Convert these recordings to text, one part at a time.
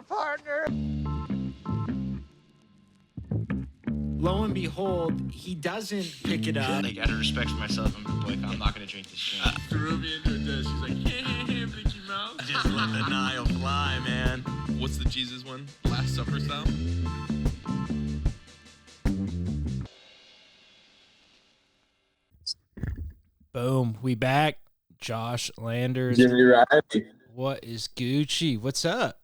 there, partner. Lo and behold, he doesn't pick it up. Like, out of respect for myself, I'm not gonna drink this shit. Threw me into a dish. She's like, Mickey Mouse. Just let the Nile fly, man. What's the Jesus one? Last Supper style? Boom, we back. Josh Landers. Jimmy Riley. What is Gucci? What's up?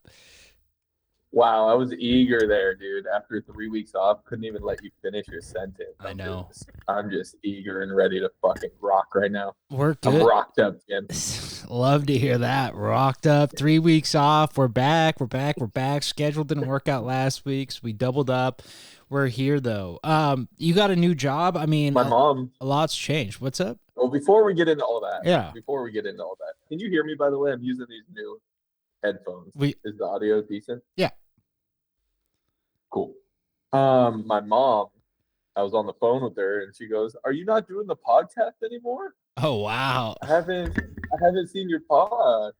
Wow, I was eager there, dude. After 3 weeks off, couldn't even let you finish your sentence. I know. I'm just eager and ready to fucking rock right now. We're good. I'm rocked up, Jim. Love to hear that. Rocked up. 3 weeks off. We're back. Schedule didn't work out last week, so we doubled up. We're here though. You got a new job? I mean, My mom. a lot's changed. What's up? Well, before we get into all that, Yeah. Can you hear me? By the way, I'm using these new headphones. Is the audio decent? Yeah. Cool. My mom, I was on the phone with her, and she goes, "Are you not doing the podcast anymore?" Oh wow. I haven't seen your pod.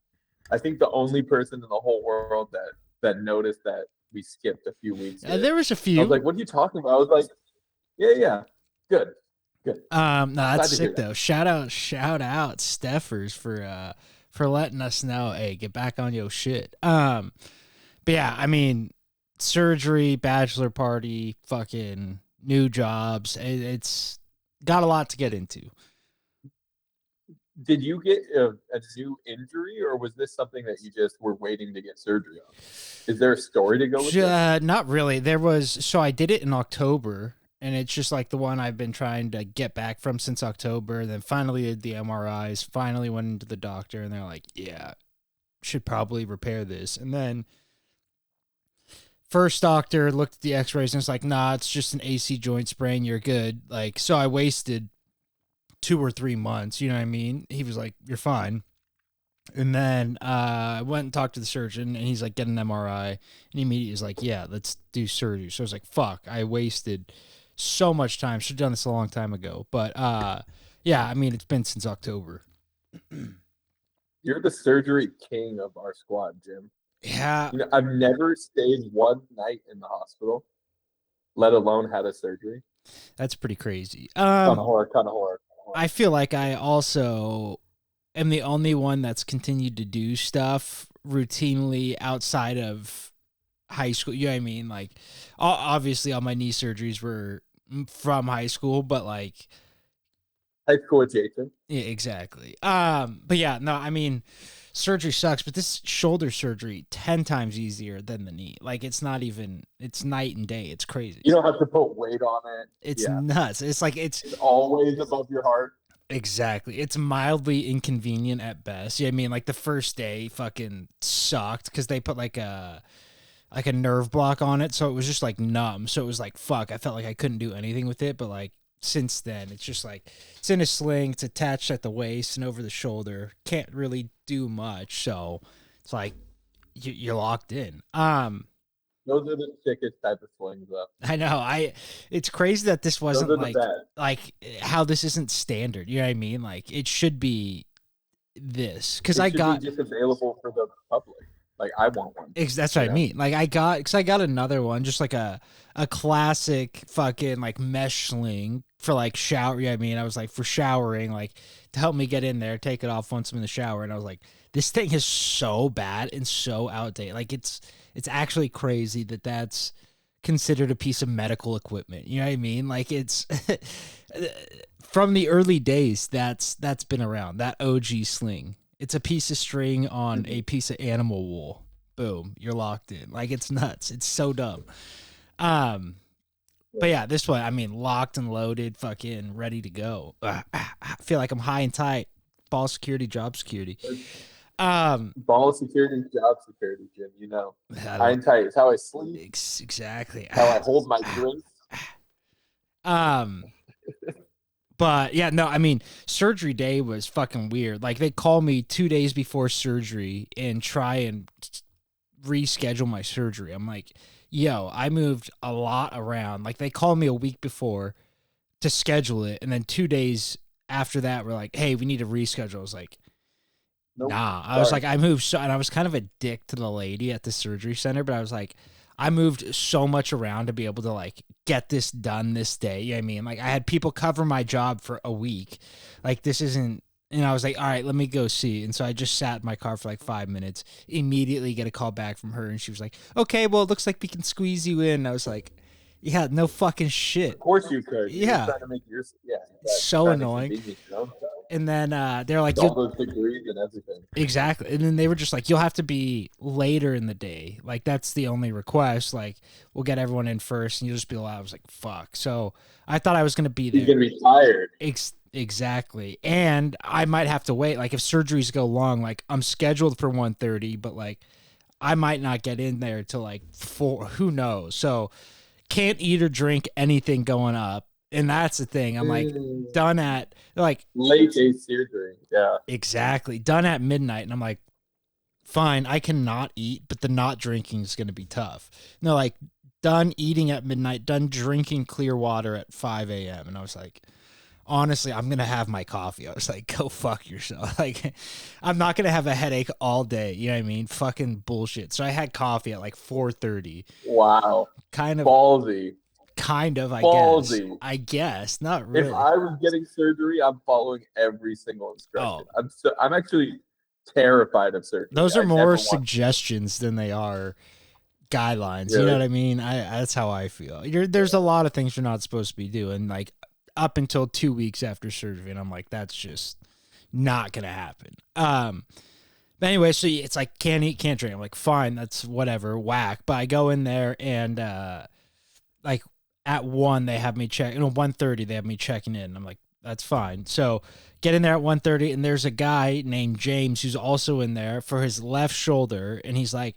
I think the only person in the whole world that noticed that we skipped a few weeks. There was a few. I was like, "What are you talking about?" I was like, "Yeah, good." No, that's sick that. though. Shout out, Steffers for letting us know. Hey, get back on your shit. But yeah, I mean, surgery, bachelor party, fucking new jobs. It's got a lot to get into. Did you get a new injury, or was this something that you just were waiting to get surgery on? Is there a story to go with that? Not really. So I did it in October, and it's just like the one I've been trying to get back from since October. Then finally did the MRIs, finally went into the doctor, and they're like, yeah, should probably repair this. And then first doctor looked at the x-rays and it's like, nah, it's just an AC joint sprain. You're good. Like, so I wasted 2 or 3 months. You know what I mean? He was like, you're fine. And then I went and talked to the surgeon, and he's like, get an MRI. And he immediately was like, yeah, let's do surgery. So I was like, fuck, I wasted so much time. Should have done this a long time ago. But yeah, I mean, it's been since October. You're the surgery king of our squad, Jim. Yeah. You know, I've never stayed one night in the hospital, let alone had a surgery. That's pretty crazy. Kind of horror. I feel like I also am the only one that's continued to do stuff routinely outside of high school. You know what I mean? Like, obviously all my knee surgeries were from high school, but like high school adjacent. Yeah, exactly. But yeah, no, I mean, surgery sucks, but this shoulder surgery 10 times easier than the knee. Like, it's not even, it's night and day. It's crazy. You don't have to put weight on it. It's nuts. It's like, it's always above your heart. Exactly. It's mildly inconvenient at best. Yeah, I mean, like the first day fucking sucked because they put like a nerve block on it, so it was just like numb. So it was like, fuck, I felt like I couldn't do anything with it. But like since then, it's just like it's in a sling, it's attached at the waist and over the shoulder. Can't really do much. So it's like you're locked in. Those are the sickest type of slings, though. I know. It's crazy that this wasn't like how this isn't standard. You know what I mean? Like it should be this because I got just available for the public. Like I want one. That's what I mean. Like I got another one, just like a classic fucking like mesh sling for like shower. You know what I mean? I was like for showering, like to help me get in there, take it off once I'm in the shower, and I was like, this thing is so bad and so outdated. Like it's actually crazy that that's considered a piece of medical equipment. You know what I mean? Like it's from the early days that's been around, that OG sling. It's a piece of string on a piece of animal wool. Boom, you're locked in. Like it's nuts. It's so dumb. But yeah, this one, I mean, locked and loaded, fucking ready to go. I feel like I'm high and tight. Ball security, job security. Ball security, job security, Jim. You know, high and tight. It's how I sleep. Exactly. How I hold my drink. But yeah, no, I mean, surgery day was fucking weird. Like they call me 2 days before surgery and try and reschedule my surgery. I'm like, yo, I moved a lot around. Like they called me a week before to schedule it, and then 2 days after that, we're like, hey, we need to reschedule. I was like, Nope. Nah, I was Sorry. like, I moved so, and I was kind of a dick to the lady at the surgery center, but I was like, I moved so much around to be able to like get this done this day. You know what I mean? Like I had people cover my job for a week. Like this isn't, and I was like, all right, let me go see. And so I just sat in my car for like 5 minutes, immediately get a call back from her. And she was like, okay, well, it looks like we can squeeze you in. I was like, yeah, no fucking shit. Of course you could. You're Yeah. trying to make your So trying to annoying. convenience your own self. And then they're like, All those degrees and everything. exactly. And then they were just like, you'll have to be later in the day. Like, that's the only request. Like, we'll get everyone in first and you'll just be allowed. I was like, fuck. So I thought I was going to be there. You're gonna be tired. Exactly. And I might have to wait. Like, if surgeries go long, like, I'm scheduled for 1:30, but like, I might not get in there till like 4. Who knows? So can't eat or drink anything going up. And that's the thing. I'm like, done at like Late day surgery. Yeah. exactly done at midnight, and I'm like, fine, I cannot eat, but the not drinking is going to be tough. No, like done eating at midnight, done drinking clear water at 5 a.m. And I was like, honestly, I'm going to have my coffee. I was like, go fuck yourself. Like, I'm not going to have a headache all day. You know what I mean? Fucking bullshit. So I had coffee at like 4:30. Wow. Kind of, Ballsy. Ballsy. I guess. Not really. If I was getting surgery, I'm following every single instruction. I'm actually terrified of surgery. Those are more suggestions than they are guidelines. Really? You know what I mean? That's how I feel. There's a lot of things you're not supposed to be doing, like up until 2 weeks after surgery, and I'm like, that's just not gonna happen. But anyway, so it's like can't eat, can't drink. I'm like, fine, that's whatever, whack. But I go in there and like at 1 they have me check. 1:30 they have me checking in. I'm like, that's fine. So get in there at 1:30, and there's a guy named James who's also in there for his left shoulder, and he's like,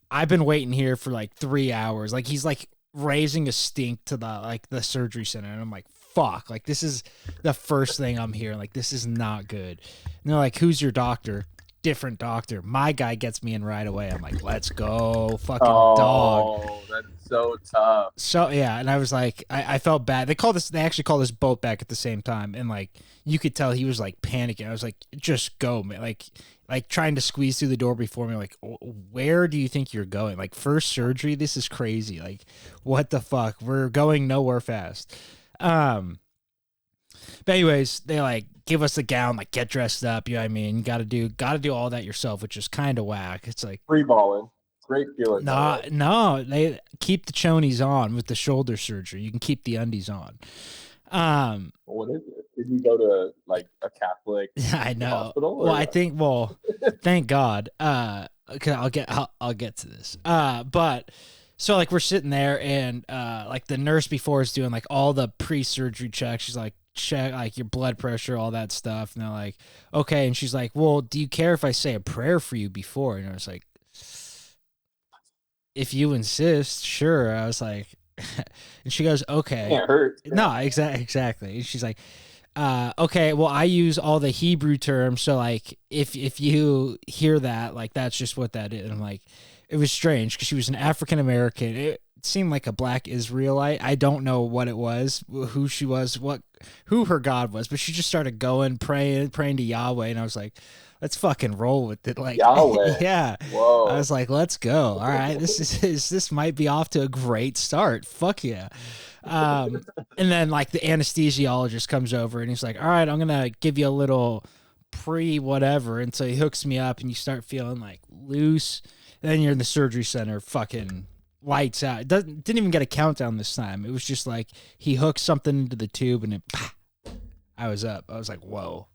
I've been waiting here for like 3 hours. Like he's like raising a stink to the surgery center, and I'm like, fuck, like this is the first thing I'm hearing. Like this is not good. And they're like, who's your doctor? Different doctor. My guy gets me in right away. I'm like, let's go, fucking dog. Oh, that's so tough. So yeah, and I was like, I felt bad. They actually called us both back at the same time, and like you could tell he was like panicking. I was like, just go, man. Like trying to squeeze through the door before me. Like, where do you think you're going? Like first surgery? This is crazy. Like, what the fuck? We're going nowhere fast. But anyways, they like give us a gown, like get dressed up. You know what I mean? Got to do all that yourself, which is kind of whack. It's like free balling. Great feeling. No, they keep the chonies on with the shoulder surgery. You can keep the undies on. What is it? Did you go to like a Catholic I know. hospital? Well, I think. Well, thank God. Okay, I'll get to this. But so like we're sitting there, and like the nurse before is doing like all the pre-surgery checks. She's like, check like your blood pressure, all that stuff, and they're like, okay. And she's like, well, do you care if I say a prayer for you before? And I was like, if you insist, sure. I was like, and she goes, okay. Can't hurt. No, exactly. And she's like, okay, well, I use all the Hebrew terms, so like if you hear that, like that's just what that is. And I'm like, it was strange because she was an African American. It seemed like a black Israelite. I don't know what it was, who she was, who her God was, but she just started going praying to Yahweh, and I was like, let's fucking roll with it. Like, Yahweh. Yeah. Whoa. I was like, let's go. All right. This might be off to a great start. Fuck yeah. And then like the anesthesiologist comes over and he's like, all right, I'm going to give you a little whatever. And so he hooks me up and you start feeling like loose. And then you're in the surgery center, fucking lights out. It didn't even get a countdown this time. It was just like he hooked something into the tube and I was up. I was like, whoa.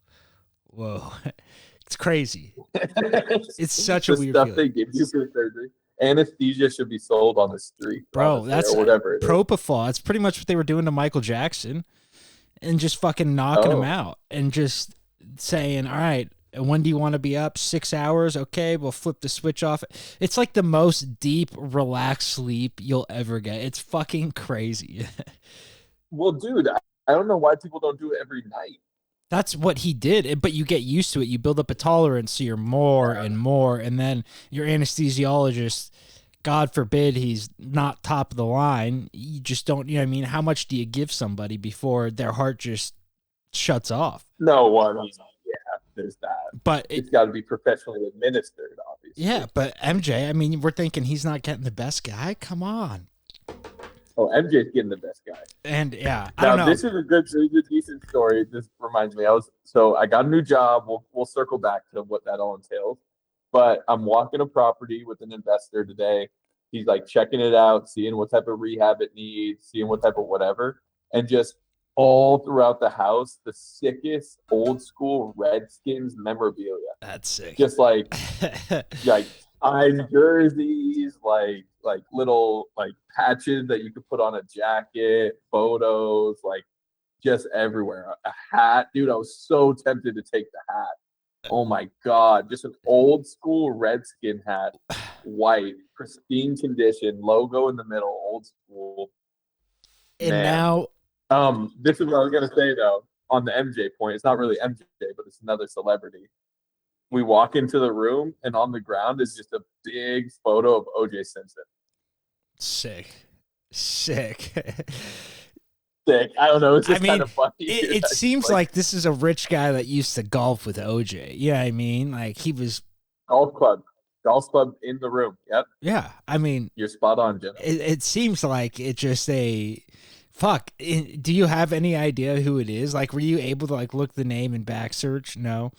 It's crazy. It's such a weird stuff feeling. they give you for surgery. Anesthesia should be sold on the street, bro. honestly, That's or whatever. propofol. That's pretty much what they were doing to Michael Jackson, and just fucking knocking him out, and just saying, "All right, when do you want to be up? 6 hours? Okay, we'll flip the switch off." It's like the most deep, relaxed sleep you'll ever get. It's fucking crazy. Well, dude, I don't know why people don't do it every night. That's what he did, but you get used to it. You build up a tolerance, so you're more and more, and then your anesthesiologist, God forbid he's not top of the line, you just don't, you know what I mean? How much do you give somebody before their heart just shuts off? No one. Yeah. there's that. But It's got to be professionally administered, obviously. yeah, but MJ, I mean, we're thinking he's not getting the best guy. Come on. Oh, MJ's getting the best guy. And yeah, I don't know. This is a decent story. This reminds me. I got a new job. We'll circle back to what that all entails. But I'm walking a property with an investor today. He's like checking it out, seeing what type of rehab it needs, seeing what type of whatever, and just all throughout the house, the sickest old school Redskins memorabilia. That's sick. Just like signed jerseys, like little like patches that you could put on a jacket, photos, like just everywhere. A hat, dude. I was so tempted to take the hat. Oh my god, just an old school Redskin hat, white, pristine condition, logo in the middle, old school. And Man. now, this is what I was gonna say though. On the MJ point, it's not really MJ, but it's another celebrity. We walk into the room, and on the ground is just a big photo of OJ Simpson. sick. Sick. I don't know. It's just kind of funny. It seems like this is a rich guy that used to golf with OJ. Yeah, I mean, like he was golf club in the room. Yep. Yeah, I mean, you're spot on, Jim. It seems like it's just a fuck. Do you have any idea who it is? Like, were you able to like look the name and back search? No.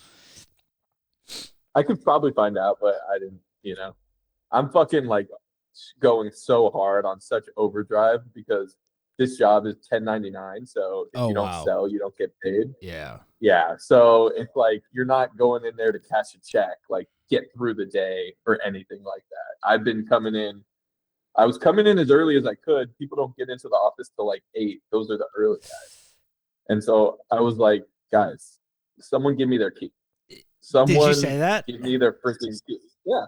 I could probably find out, but I didn't. I'm fucking like going so hard on such overdrive because this job is 1099, so if you don't sell, you don't get paid. Yeah. Yeah. So it's like you're not going in there to cash a check, like get through the day or anything like that. I was coming in as early as I could. People don't get into the office till like 8. Those are the early guys. And so I was like, guys, someone give me their key. Someone Did you say that? Give me their freaking key. Yeah.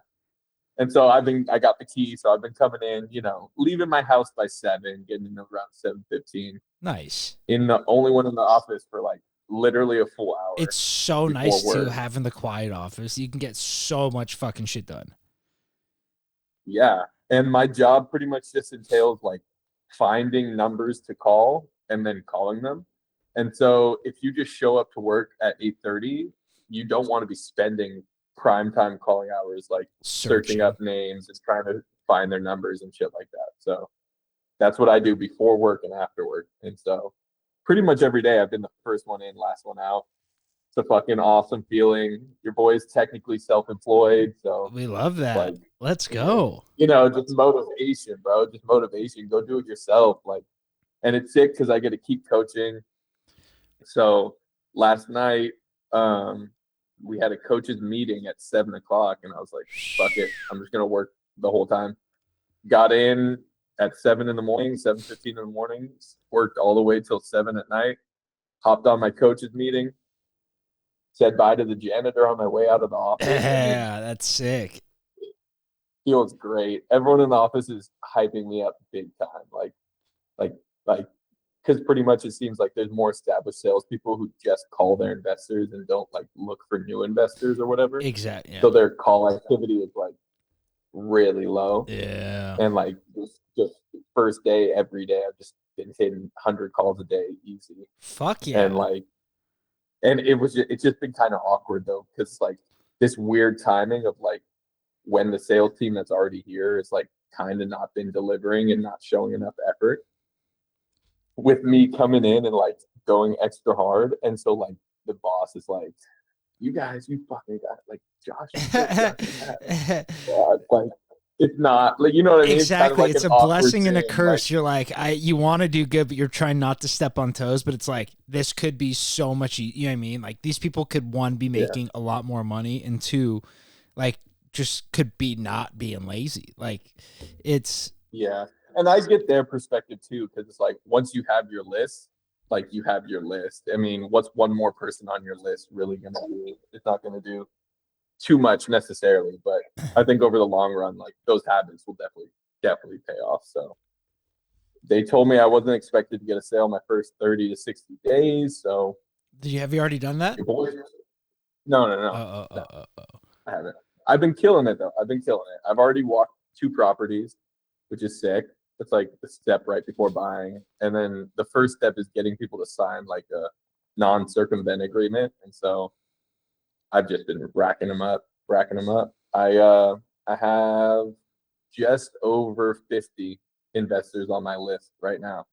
And so I got the key, so I've been coming in, leaving my house by 7, getting in around 7:15. Nice. In the only one in the office for like literally a full hour. It's so nice too having the quiet office. You can get so much fucking shit done. Yeah, and my job pretty much just entails like finding numbers to call and then calling them. And so if you just show up to work at 8:30, you don't want to be spending prime time calling hours like searching up names and trying to find their numbers and shit like that. So that's what I do before work and after work. And so pretty much every day I've been the first one in, last one out. It's a fucking awesome feeling. Your boy's technically self-employed, so we love that. Like, let's go. Just motivation, bro. Just motivation. Go do it yourself. And it's sick because I get to keep coaching. So last night, we had a coaches meeting at 7:00, and I was like, fuck it. I'm just going to work the whole time. Got in at 7 in the morning, 7:15 in the morning, worked all the way till 7 at night, hopped on my coaches meeting, said bye to the janitor on my way out of the office. Yeah, that's sick. Feels great. Everyone in the office is hyping me up big time. Because pretty much it seems like there's more established salespeople who just call their investors and don't like look for new investors or whatever. Exactly. Yeah. So their call activity is like really low. Yeah. And like just first day, every day, I've just been hitting 100 calls a day, easy. Fuck yeah. And it's just been kind of awkward though, because it's like this weird timing of like when the sales team that's already here is like kind of not been delivering and not showing enough effort. With me coming in and like going extra hard, and so like the boss is like, "You fucking got like Josh." Like it's not like what I mean. Exactly, it's kind of a blessing and a thing. curse. You're like, you want to do good, but you're trying not to step on toes. But it's like this could be so much. You know what I mean? Like these people could, one, be making a lot more money, and two, like just could be not being lazy. Like it's And I get their perspective too, because it's like once you have your list, like you have your list. I mean, what's one more person on your list really gonna do? It's not gonna do too much necessarily, but I think over the long run, like those habits will definitely pay off. So they told me I wasn't expected to get a sale my first 30 to 60 days. So have you already done that? No. I haven't. I've been killing it though. I've already walked 2 properties, which is sick. It's like the step right before buying. And then the first step is getting people to sign like a non-circumvent agreement. And so I've just been racking them up, racking them up. I have just over 50 investors on my list right now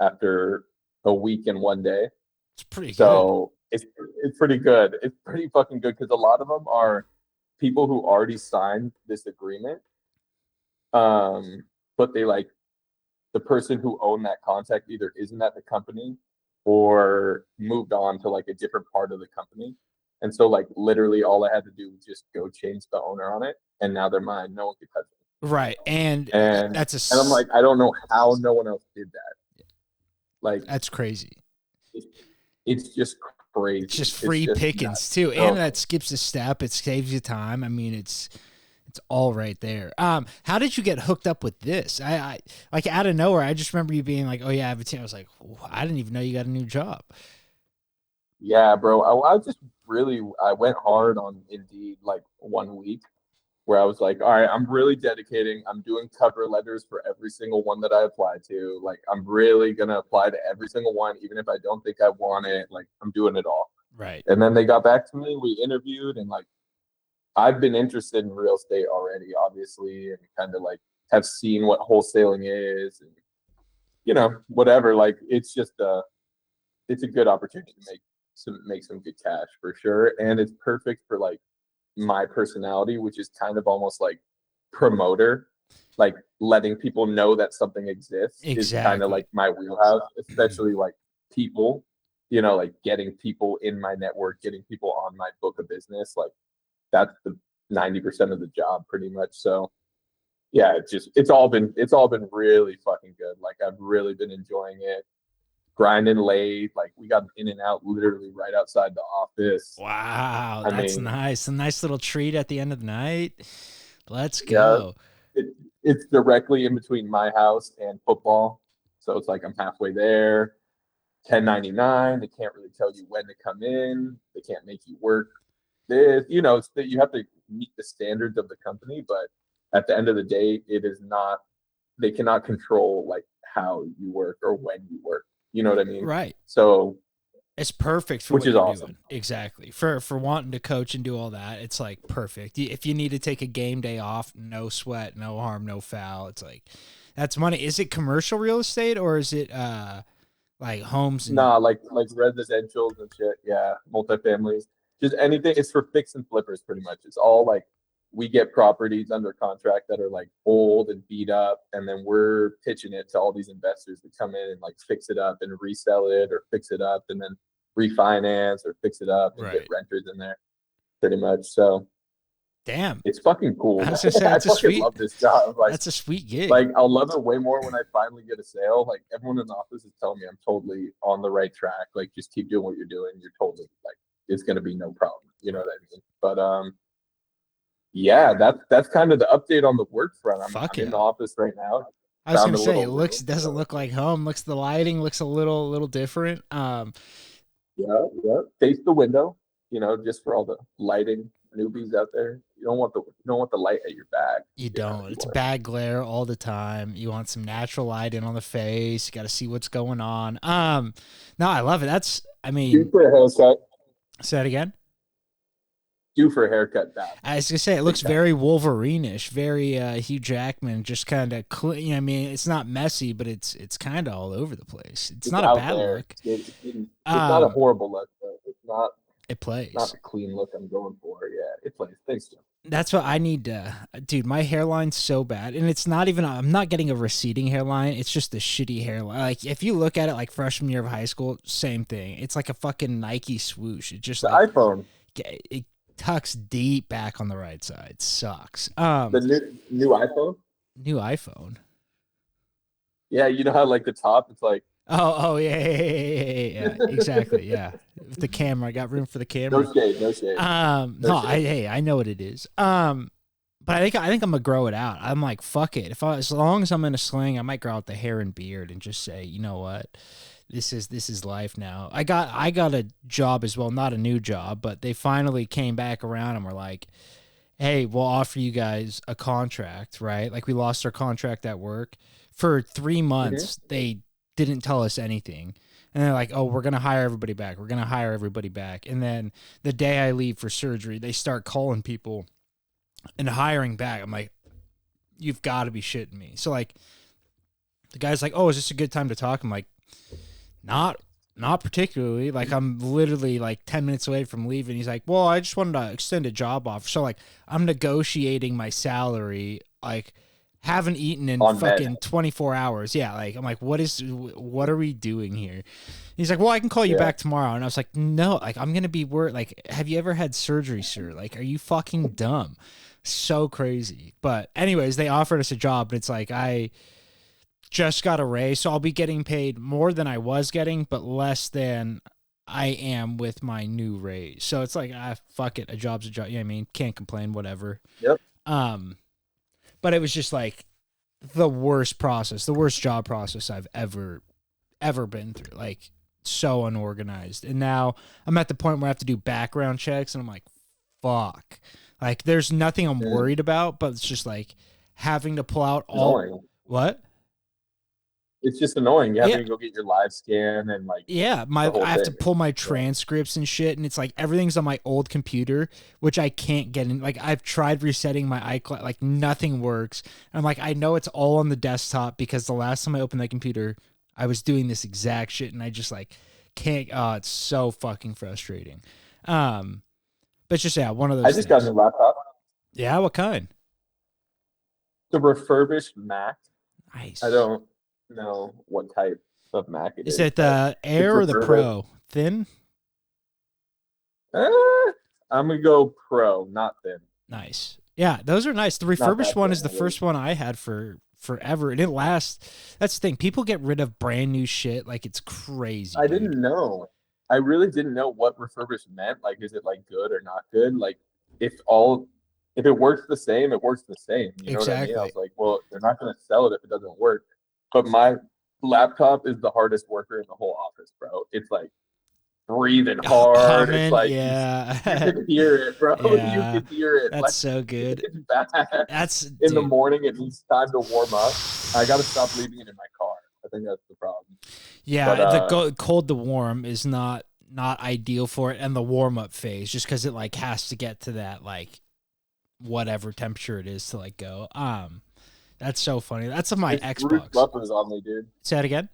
after a week and 1 day. It's pretty good. So it's pretty good. It's pretty fucking good because a lot of them are people who already signed this agreement. But they like the person who owned that contact either isn't at the company or moved on to like a different part of the company. And so like literally all I had to do was just go change the owner on it, and now they're mine. No one can touch it. Right. And that's And I'm like, I don't know how no one else did that. Like that's crazy. it's just crazy. It's just free pickings nuts. too. And that skips a step. It saves you time. I mean, it's all right there. How did you get hooked up with this? I like out of nowhere, I just remember you being like, oh yeah, I have a team. I was like, I didn't even know you got a new job. Yeah, bro. I went hard on Indeed like 1 week where I was like, all right, I'm really dedicating. I'm doing cover letters for every single one that I apply to. Like, I'm really going to apply to every single one, even if I don't think I want it. Like, I'm doing it all. Right. And then they got back to me. We interviewed, and like, I've been interested in real estate already, obviously, and kind of like have seen what wholesaling is and, you know, whatever. Like, it's just it's a good opportunity to make some good cash for sure. And it's perfect for like my personality, which is kind of almost like promoter, like letting people know that something exists is kind of like my wheelhouse, especially like people, you know, like getting people in my network, getting people on my book of business. Like that's the 90% of the job pretty much. So yeah, it's all been really fucking good. Like I've really been enjoying it. Grinding late, like we got in and out literally right outside the office. Wow, that's nice. A nice little treat at the end of the night. Let's go. Yeah, it's directly in between my house and football, so it's like I'm halfway there. 1099. They can't really tell you when to come in. They can't make you work this. You know, it's that you have to meet the standards of the company, but at the end of the day, it is not. They cannot control like how you work or when you work. You know what I mean? Right. So it's perfect for which is awesome. Doing. Exactly. For wanting to coach and do all that, it's like perfect. If you need to take a game day off, no sweat, no harm, no foul. It's like that's money. Is it commercial real estate or is it like homes? Nah, like residentials and shit. Yeah, multifamilies. Just anything. It's for fix and flippers pretty much. It's all like we get properties under contract that are like old and beat up, and then we're pitching it to all these investors to come in and like fix it up and resell it, or fix it up and then refinance, or fix it up and get renters in there, pretty much. So, damn, it's fucking cool. I was gonna say, that's I fucking love this job. Like, that's a sweet gig. Like, I'll love it way more when I finally get a sale. Like, everyone in the office is telling me I'm totally on the right track. Like, just keep doing what you're doing. You're totally like, it's gonna be no problem. You know what I mean? But yeah, that's kind of the update on the work front. I'm in the office right now. I was gonna say it doesn't look like home. The lighting looks a little different. Yeah. Face the window, you know, just for all the lighting newbies out there. You don't want the light at your back. You don't. It's bad glare all the time. You want some natural light in on the face. You got to see what's going on. No, I love it. Due for a haircut. Say that again. Due for a haircut. Bad. I was gonna say it looks very Wolverine-ish, very Hugh Jackman, just kind of clean. You know, I mean, it's not messy, but it's kind of all over the place. It's not a bad look. It's not a horrible look, but it's not. It plays. Not a clean look I'm going for. Yeah, it plays. Thanks, Jim. That's what I need to, dude. My hairline's so bad, and it's not even. I'm not getting a receding hairline. It's just a shitty hairline. Like if you look at it, like freshman year of high school, same thing. It's like a fucking Nike swoosh. It just the iPhone. It tucks deep back on the right side. It sucks. The new iPhone. New iPhone. Yeah, you know how like the top, it's like. Oh yeah, exactly. Yeah, the camera. I got room for the camera. No shade. I know what it is. But I think I'm gonna grow it out. I'm like, fuck it. As long as I'm in a sling, I might grow out the hair and beard and just say, you know what, this is life now. I got a job as well, not a new job, but they finally came back around and were like, hey, we'll offer you guys a contract, right? Like we lost our contract at work for 3 months. They didn't tell us anything. And they're like, oh, we're going to hire everybody back. We're going to hire everybody back. And then the day I leave for surgery, they start calling people and hiring back. I'm like, you've got to be shitting me. So like the guy's like, oh, is this a good time to talk? I'm like, not particularly. Like I'm literally like 10 minutes away from leaving. He's like, well, I just wanted to extend a job offer. So like I'm negotiating my salary, like haven't eaten in On fucking med. 24 hours. Yeah. Like, I'm like, what are we doing here? He's like, well, I can call you Yeah. back tomorrow. And I was like, no, like I'm going to be worried. Like, have you ever had surgery, sir? Like, are you fucking dumb? So crazy. But anyways, they offered us a job, but it's like, I just got a raise. So I'll be getting paid more than I was getting, but less than I am with my new raise. So it's like, fuck it. A job's a job. You know what I mean? Can't complain, whatever. Yep. But it was just like the worst process, the worst job process I've ever been through. Like so unorganized. And now I'm at the point where I have to do background checks and I'm like, fuck. Like there's nothing I'm worried about, but it's just like having to pull out all Annoying. what? It's just annoying. You have Yeah. to go get your live scan and like Yeah, the whole I have to thing. pull my transcripts and shit, and it's like everything's on my old computer, which I can't get in. Like I've tried resetting my iCloud, like nothing works. And I'm like, I know it's all on the desktop because the last time I opened that computer, I was doing this exact shit, and I just like can't. Oh, it's so fucking frustrating. But it's just one of those. I just got a new laptop. Yeah, what kind? The refurbished Mac. Nice. I don't know what type of Mac it is. Is it the Air or the refurbished. Pro? Thin? I'm gonna go Pro, not thin. Nice. Yeah, those are nice. The refurbished bad one for is the any first one I had for forever, and it lasts. That's the thing. People get rid of brand new shit like it's crazy. I dude. didn't know. I really didn't know what refurbished meant. Like, is it like good or not good? Like, if it works the same, it works the same. You know what I mean? I Exactly. was like, well, they're not gonna sell it if it doesn't work. But my laptop is the hardest worker in the whole office, bro. It's like breathing hard. Humming, It's like yeah. you can hear it, bro. Yeah. You can hear it. That's Like, so good. it's bad. That's In the dude. morning, it needs time to warm up. I gotta stop leaving it in my car. I think that's the problem. Yeah, But, the cold to warm is not ideal for it, and the warm up phase just because it like has to get to that like whatever temperature it is to like go. That's so funny. That's on my Bruce Xbox. buffers on me, dude. Say that again.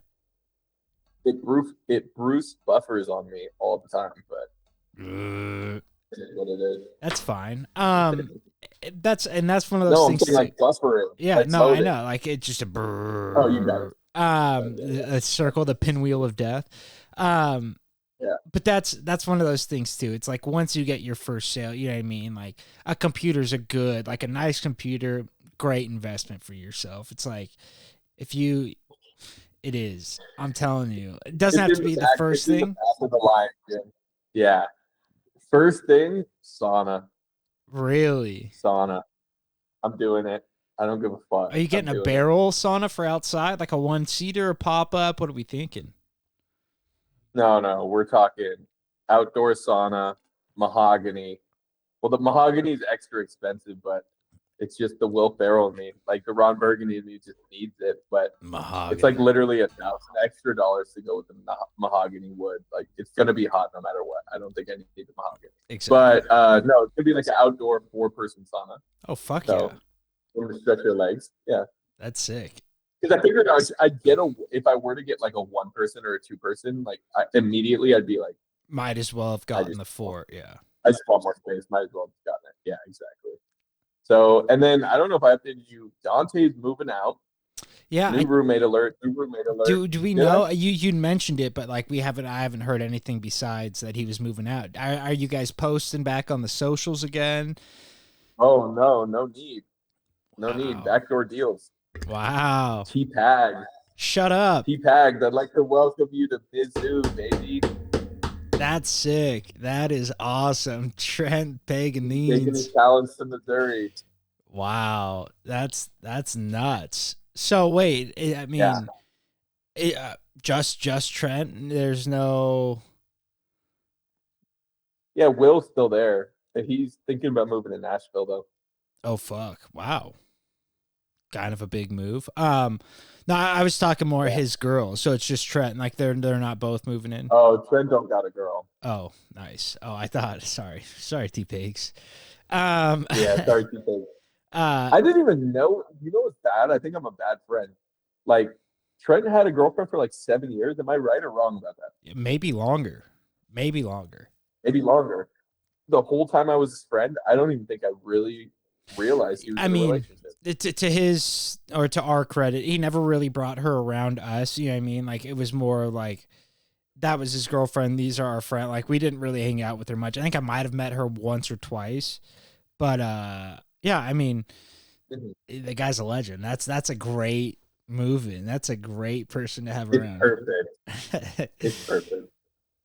It Bruce buffers on me all the time, but it is what it is. That's fine. That's one of those No, I'm things. saying like buffering. Yeah, like no, I loading. know. Like it's just a brrr. Oh, you got it. A circle, the pinwheel of death. Yeah. But that's one of those things too. It's like once you get your first sale, you know what I mean? Like a computer's like a nice computer, great investment for yourself. It's like it is. I'm telling you. It doesn't have to be the first thing. After the line, yeah. First thing, sauna. Really? Sauna. I'm doing it. I don't give a fuck. Are you getting a barrel sauna for outside? Like a 1-seater or pop-up? What are we thinking? No. We're talking outdoor sauna, mahogany. Well, the mahogany is extra expensive, but it's just the Will Ferrell in me. Like the Ron Burgundy in me just needs it, but Mahogany. it's like literally $1,000 extra to go with the mahogany wood. Like it's gonna be hot no matter what. I don't think I need the mahogany. Exactly. But no, it's gonna be like an outdoor 4-person sauna. Oh fuck So yeah. I'm gonna stretch your legs. Yeah. That's sick. Because I figured I'd get if I were to get like a 1-person or a 2-person, like immediately I'd be like, Might as well have gotten the 4. Yeah. I just want more space. Might as well have gotten it. Yeah, exactly. So, and then I don't know if I updated you. Dante's moving out. Yeah. New roommate alert. Do we know you mentioned it, but like I haven't heard anything besides that he was moving out. Are you guys posting back on the socials again? Oh no need. No Wow. need. Backdoor deals. Wow. T-Pag. Shut up. T-Pag, I'd like to welcome you to Bizzoo, baby. That's sick. That is awesome. Trent Taking Paganines. his talents to Missouri. Wow. That's nuts. So wait, I mean, just Trent. There's no. Yeah, Will's still there. And he's thinking about moving to Nashville though. Oh fuck! Wow. kind of a big move. No, I was talking more his girl, so it's just Trent. Like they're not both moving in. Oh, Trent don't got a girl. Oh, nice. Oh, I thought. Sorry, T Pigs. Yeah, sorry to say. uh, I didn't even know. You know what's bad? I think I'm a bad friend. Like Trent had a girlfriend for like 7 years. Am I right or wrong about that? maybe longer. Maybe longer. Maybe longer. The whole time I was his friend, I don't even think I really realized he was in a relationship. To his or to our credit, he never really brought her around us. You know what I mean? Like it was more like that was his girlfriend. These are our friend. Like we didn't really hang out with her much. I think I might have met her once or twice, but yeah. I mean, the guy's a legend. That's a great move in. That's a great person to have It's around. perfect. It's perfect.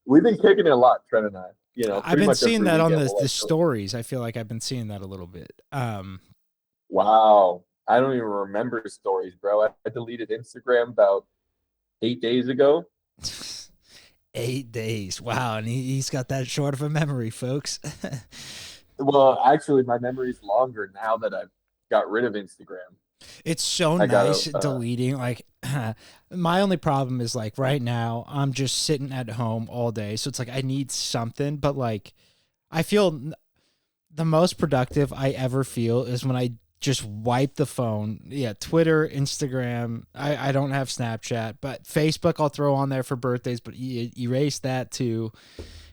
We've been kicking it a lot, Trent and I. You know, I've been seeing that on the like, stories. I feel like I've been seeing that a little bit. Wow. I don't even remember stories, bro. I deleted Instagram about 8 days ago. 8 days. Wow. And he's got that short of a memory, folks. Well, actually, my memory's longer now that I've got rid of Instagram. It's so nice deleting. Like, my only problem is like right now, I'm just sitting at home all day. So it's like I need something, but like I feel the most productive I ever feel is when I just wipe the phone. Yeah, Twitter, Instagram. I don't have Snapchat, but Facebook I'll throw on there for birthdays, but erase that too.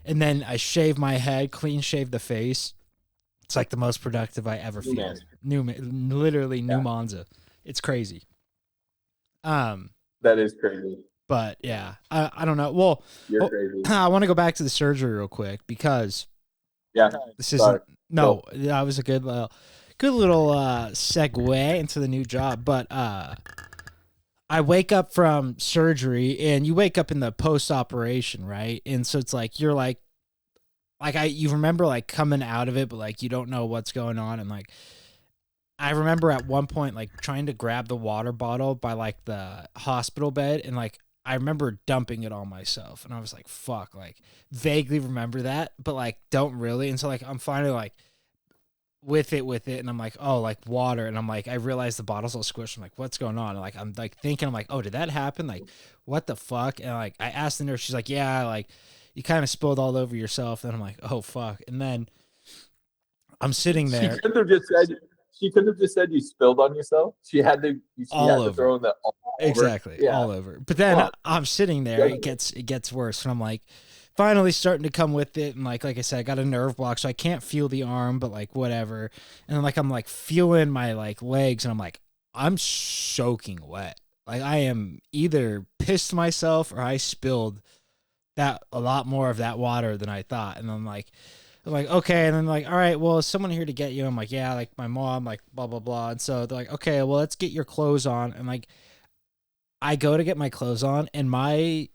And then I shave my head, clean shave the face. It's like the most productive I ever feel. Literally new Monza. It's crazy. That is crazy. But yeah, I don't know. Well, you're crazy. I want to go back to the surgery real quick because this isn't. No, that was a good little segue into the new job. But I wake up from surgery, and you wake up in the post-operation, right? And so it's like you're like you remember like coming out of it, but like you don't know what's going on, and like I remember at one point like trying to grab the water bottle by like the hospital bed, and like I remember dumping it on myself, and I was like, fuck, like vaguely remember that, but like don't really. And so like I'm finally like with it, and I'm like, oh, like water, and I'm like, I realize the bottle's all squished. I'm like, what's going on? And like I'm like thinking, I'm like, oh, did that happen? Like, what the fuck? And like I asked the nurse, she's like, yeah, like you kind of spilled all over yourself. And I'm like, oh fuck. And then I'm sitting there. She couldn't have just said you spilled on yourself. She had to throw in the all exactly over. All over. But then I'm sitting there. It gets worse, and I'm like finally starting to come with it. And like I said, I got a nerve block, so I can't feel the arm, but like whatever. And then like I'm like feeling my like legs, and I'm like I'm soaking wet. Like I am either pissed myself or I spilled that a lot more of that water than I thought. And I'm like, okay. And then like, all right, well, is someone here to get you? I'm like, yeah, like my mom, like blah, blah, blah. And so they're like, okay, well, let's get your clothes on. And like, I go to get my clothes on, and my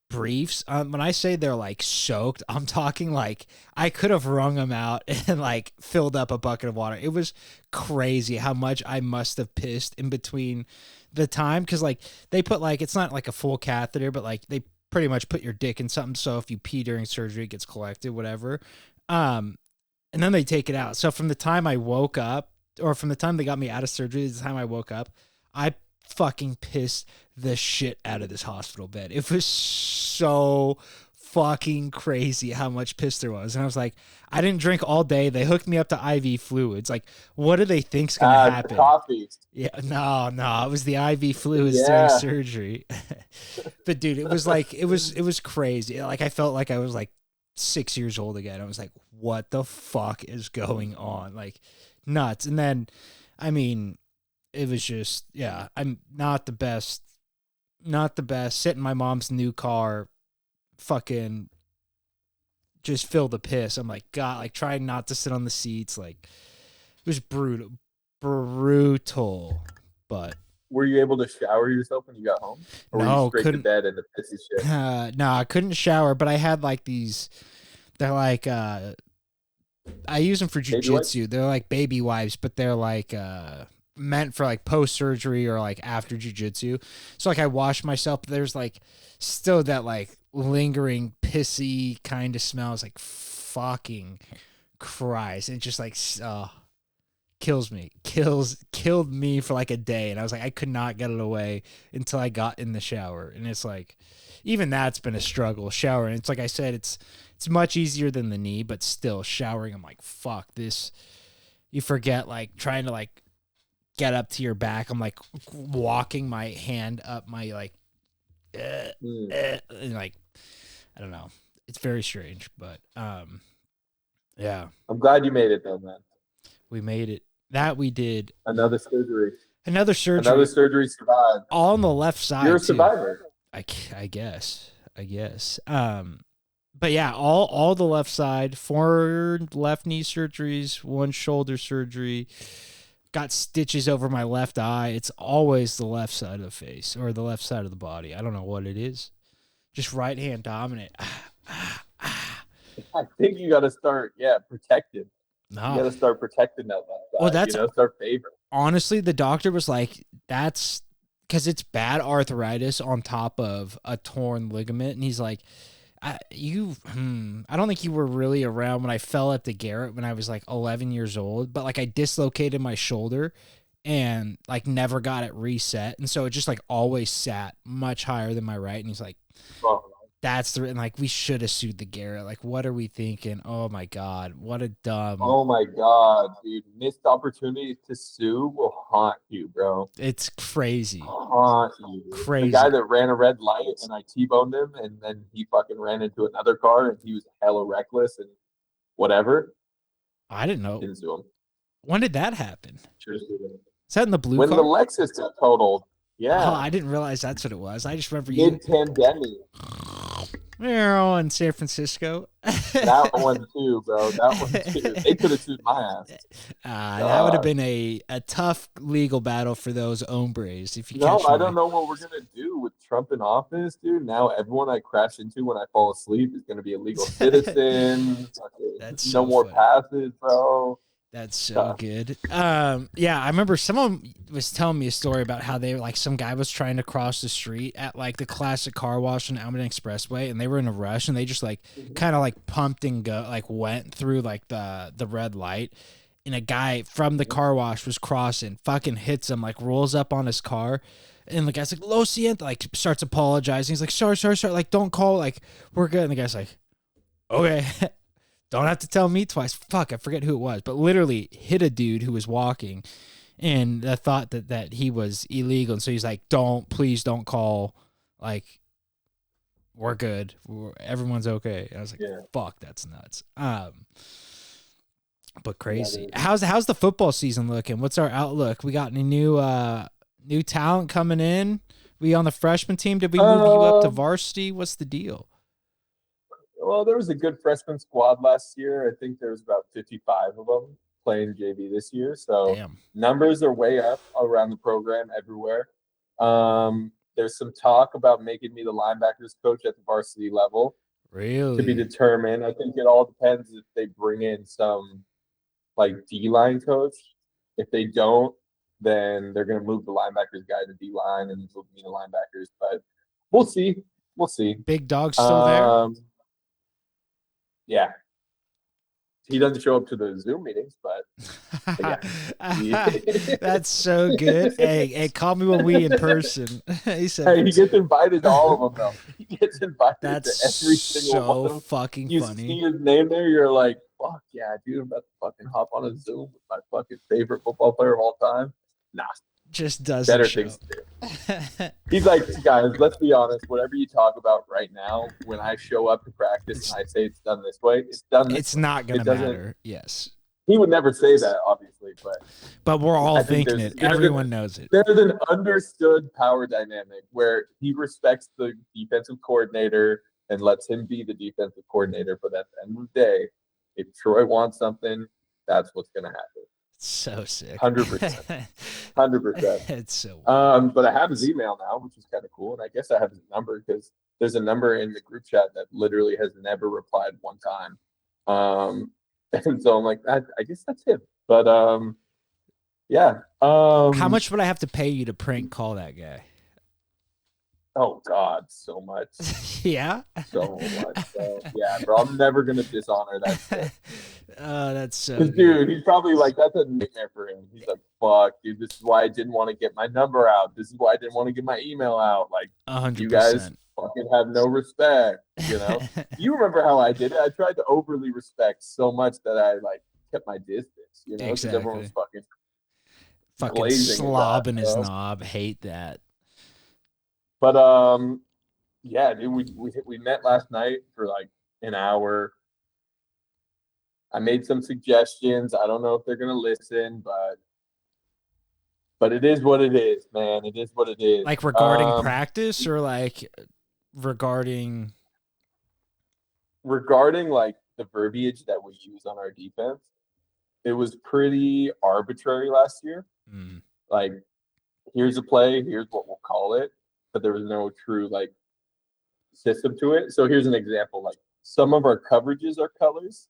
briefs, when I say they're like soaked, I'm talking like I could have wrung them out and like filled up a bucket of water. It was crazy how much I must have pissed in between the time. Cause like they put like, it's not like a full catheter, but like they pretty much put your dick in something, so if you pee during surgery it gets collected, whatever. And then they take it out. So from the time I woke up, or from the time they got me out of surgery to the time I woke up, I fucking pissed the shit out of this hospital bed. It was so fucking crazy how much piss there was. And I was like, I didn't drink all day. They hooked me up to IV fluids. Like, what do they think's gonna happen? Coffee. Yeah, no, it was the IV fluids during surgery. But dude, it was like it was crazy. Like I felt like I was like 6 years old again. I was like, what the fuck is going on? Like nuts. And then I mean, it was just, yeah, I'm not the best. Sit in my mom's new car, fucking just fill the piss. I'm like, God, like trying not to sit on the seats. Like it was brutal. But were you able to shower yourself when you got home? Or were you straight to bed and the pissy shit? No, I couldn't shower, but I had like these, they're like, I use them for jujitsu. They're like baby wipes, but they're like, meant for like post surgery or like after jujitsu. So like I wash myself, but there's like still that like lingering pissy kind of smell. It's like fucking Christ. It just like killed me for like a day. And I was like, I could not get it away until I got in the shower. And it's like, even that's been a struggle showering. It's like I said, it's much easier than the knee, but still showering. I'm like, fuck this. You forget like trying to like get up to your back. I'm like walking my hand up my like, and like, I don't know. It's very strange, but yeah. I'm glad you made it though, man. We made it. That we did. Another surgery. Another surgery. Another surgery survived. All on the left side. You're a too. survivor. I guess. But yeah, all the left side, 4 left knee surgeries, 1 shoulder surgery, got stitches over my left eye. It's always the left side of the face or the left side of the body. I don't know what it is. Just right hand dominant. I think you got to start, protected. No. You got to start protecting that left side. Well, that's start favoring. Honestly, the doctor was like, that's because it's bad arthritis on top of a torn ligament. And he's like, I don't think you were really around when I fell at the Garrett when I was like 11 years old, but like I dislocated my shoulder and like never got it reset. And so it just like always sat much higher than my right. And he's like, that's the, and like, we should have sued the Garrett. Like, what are we thinking? Oh my God. What a dumb. Oh my God, dude. Missed opportunities to sue will haunt you, bro. It's crazy. Haunt you. Crazy. The guy that ran a red light and I T-boned him and then he fucking ran into another car and he was hella reckless and whatever. I didn't know. Didn't sue him. When did that happen? Sure sued him. Is that in the blue when car? the Lexus got totaled. Yeah. Oh, I didn't realize that's what it was. I just remember you. Mid-pandemic. In San Francisco. That one too, bro. That one too. They could have sued my ass. That would have been a tough legal battle for those hombres. If you I don't know what we're gonna do with Trump in office, dude. Now everyone I crash into when I fall asleep is gonna be a legal citizen. That's no so more funny. passes, bro. That's so good. Yeah, I remember someone was telling me a story about how they like some guy was trying to cross the street at like the classic car wash on Almaden Expressway, and they were in a rush, and they just like kind of like pumped and go like went through like the red light, and a guy from the car wash was crossing, fucking hits him, like rolls up on his car. And the guy's like, "Lo siento," like starts apologizing. He's like, sorry, like don't call, like we're good. And the guy's like, okay. Don't have to tell me twice. Fuck, I forget who it was, but literally hit a dude who was walking, and I thought that he was illegal. And so he's like, please don't call. Like, we're good. Everyone's okay. And I was like, fuck, that's nuts. But crazy. How's the football season looking? What's our outlook? We got any new talent coming in? We on the freshman team? Did we move you up to varsity? What's the deal? Well, there was a good freshman squad last year. I think there was about 55 of them playing JV this year. So numbers are way up around the program everywhere. There's some talk about making me the linebackers coach at the varsity level. Really? To be determined. I think it all depends if they bring in some like D-line coach. If they don't, then they're going to move the linebackers guy to D-line and move me to linebackers. But we'll see. We'll see. Big Dog still there? Yeah. He doesn't show up to the Zoom meetings, but yeah. That's so good. Hey, call me when we in person. He said, he gets invited to all of them, though. He gets invited to every single so one of them. Fucking you funny. See his name there, you're like, fuck yeah, dude, I'm about to fucking hop on a Zoom with my fucking favorite football player of all time. Nah. Just doesn't better show. Things to do. He's like, guys, let's be honest. Whatever you talk about right now, when I show up to practice and I say it's done this way, it's done this It's not going to matter. Yes. He would never say that, obviously, but we're all thinking it. Everyone knows it. There's an understood power dynamic where he respects the defensive coordinator and lets him be the defensive coordinator. But at the end of the day, if Troy wants something, that's what's going to happen. So sick. 100%. 100%. It's so but I have his email now, which is kind of cool. And I guess I have his number because there's a number in the group chat that literally has never replied one time. And so I'm like, I guess that's him. But yeah. How much would I have to pay you to prank call that guy? Oh God, so much. Yeah. So much. So yeah, bro. I'm never gonna dishonor that shit. Oh, that's so Cause good. dude, he's probably like, that's a nightmare for him. He's like, fuck, dude, this is why I didn't want to get my number out. This is why I didn't want to get my email out. Like, you guys 100%. fucking have no respect, you know? You remember how I did it? I tried to overly respect so much that I like kept my distance, you know, because everyone was Exactly. fucking Fucking glazing at that, slobbing his bro. knob. Hate that. But yeah, dude, we met last night for like an hour. I made some suggestions. I don't know if they're gonna listen, but it is what it is, man. It is what it is. Like regarding practice or like regarding. Regarding like the verbiage that we use on our defense, it was pretty arbitrary last year. Mm, Like, here's a play, here's what we'll call it, but there was no true like system to it. So here's an example: like some of our coverages are colors,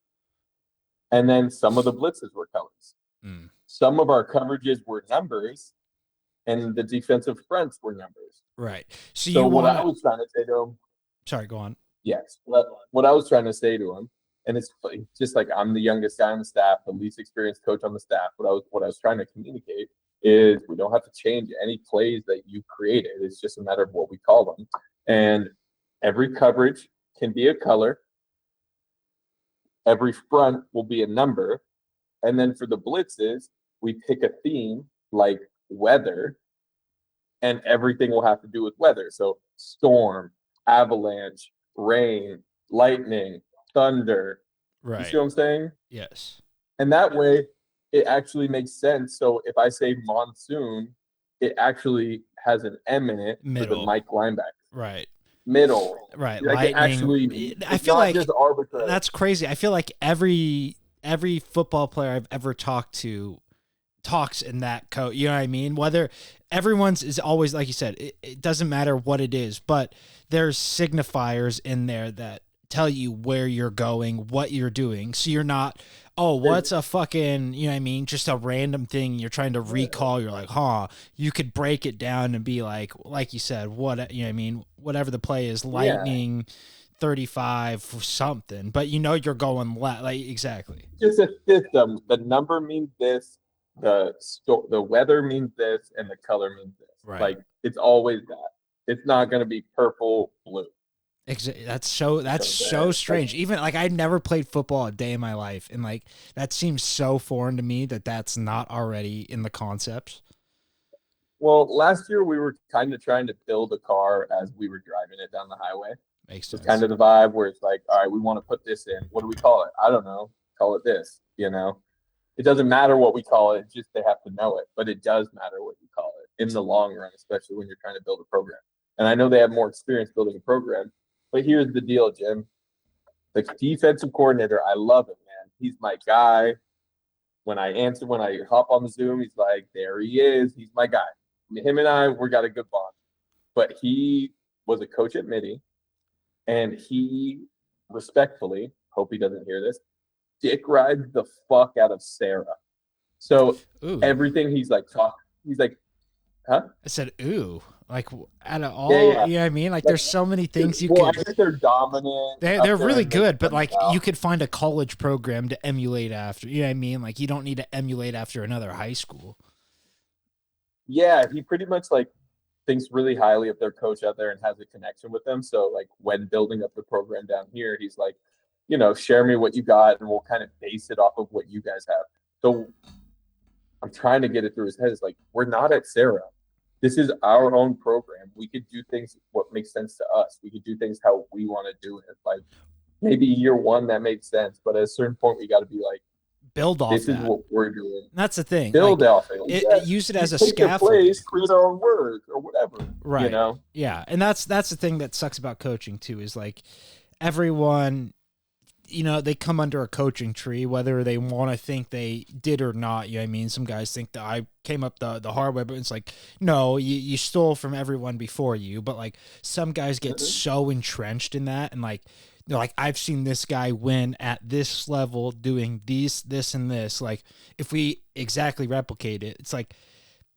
and then some of the blitzes were colors. mm. Some of our coverages were numbers, and the defensive fronts were numbers. Right. So So you what want I to. was trying to say to him, Sorry, go on. yes, what I was trying to say to him, and it's just like I'm the youngest guy on the staff, the least experienced coach on the staff. What I was trying to communicate is we don't have to change any plays that you created. It's just a matter of what we call them, and every coverage can be a color. Every front will be a number, and then for the blitzes, we pick a theme like weather, and everything will have to do with weather. So storm, avalanche, rain, lightning, thunder. You see Right. what I'm saying? Yes. And that way, it actually makes sense. So if I say monsoon, it actually has an M in it for the Middle. Mike linebacker. Right. Middle. Right. Like it Lightning. actually, I it's feel not like just arbitrary. that's crazy. I feel like every football player I've ever talked to talks in that code. You know what I mean? Whether everyone's is always like you said, it doesn't matter what it is, but there's signifiers in there that tell you where you're going, what you're doing. So you're not, oh, what's a fucking, you know what I mean? Just a random thing you're trying to recall. You're like, huh, you could break it down and be like you said, what, you know what I mean? Whatever the play is, Yeah. lightning, 35 for something, but you know, you're going left. Like, exactly. Just a system. The number means this, the weather means this, and the color means this. Right. Like it's always that. It's not going to be purple, blue. That's so strange. Even like I'd never played football a day in my life, and like that seems so foreign to me that that's not already in the concepts. Well, last year we were kind of trying to build a car as we were driving it down the highway. Makes It's sense. kind of the vibe where it's like, all right, we want to put this in. What do we call it? I don't know. Call it this. You know, it doesn't matter what we call it. It's just they have to know it. But it does matter what you call it in the long run, especially when you're trying to build a program. And I know they have more experience building a program. But here's the deal, Jim. The defensive coordinator, I love him, man. He's my guy. When I hop on the Zoom, he's like, there he is. He's my guy. Him and I, we got a good bond. But he was a coach at Midi, and he respectfully, hope he doesn't hear this, dick rides the fuck out of Sarah. So Ooh. everything he's like, huh? I said, ooh, like out of all, Yeah. you know what I mean? Like there's so many things you Well, I could. guess they're dominant. They're really good, but like you could find a college program to emulate after. You know what I mean? Like you don't need to emulate after another high school. Yeah, he pretty much like thinks really highly of their coach out there and has a connection with them. So like when building up the program down here, he's like, you know, share me what you got and we'll kind of base it off of what you guys have. So I'm trying to get it through his head. It's like, we're not at Sarah. This is our own program. We could do things what makes sense to us. We could do things how we want to do it. Like maybe year one that makes sense, but at a certain point we got to be like, build off this that. is what we're doing. That's the thing. Build like, off it. Use it as a take scaffold. Plays, create our own words or whatever. Right. You know? Yeah. And that's the thing that sucks about coaching too, is like everyone, you know, they come under a coaching tree, whether they want to think they did or not. You know what I mean? Some guys think that I came up the hard way, but it's like, no, you stole from everyone before you. But like some guys get so entrenched in that, and like, they're like, I've seen this guy win at this level doing this, and this. Like, if we exactly replicate it, it's like,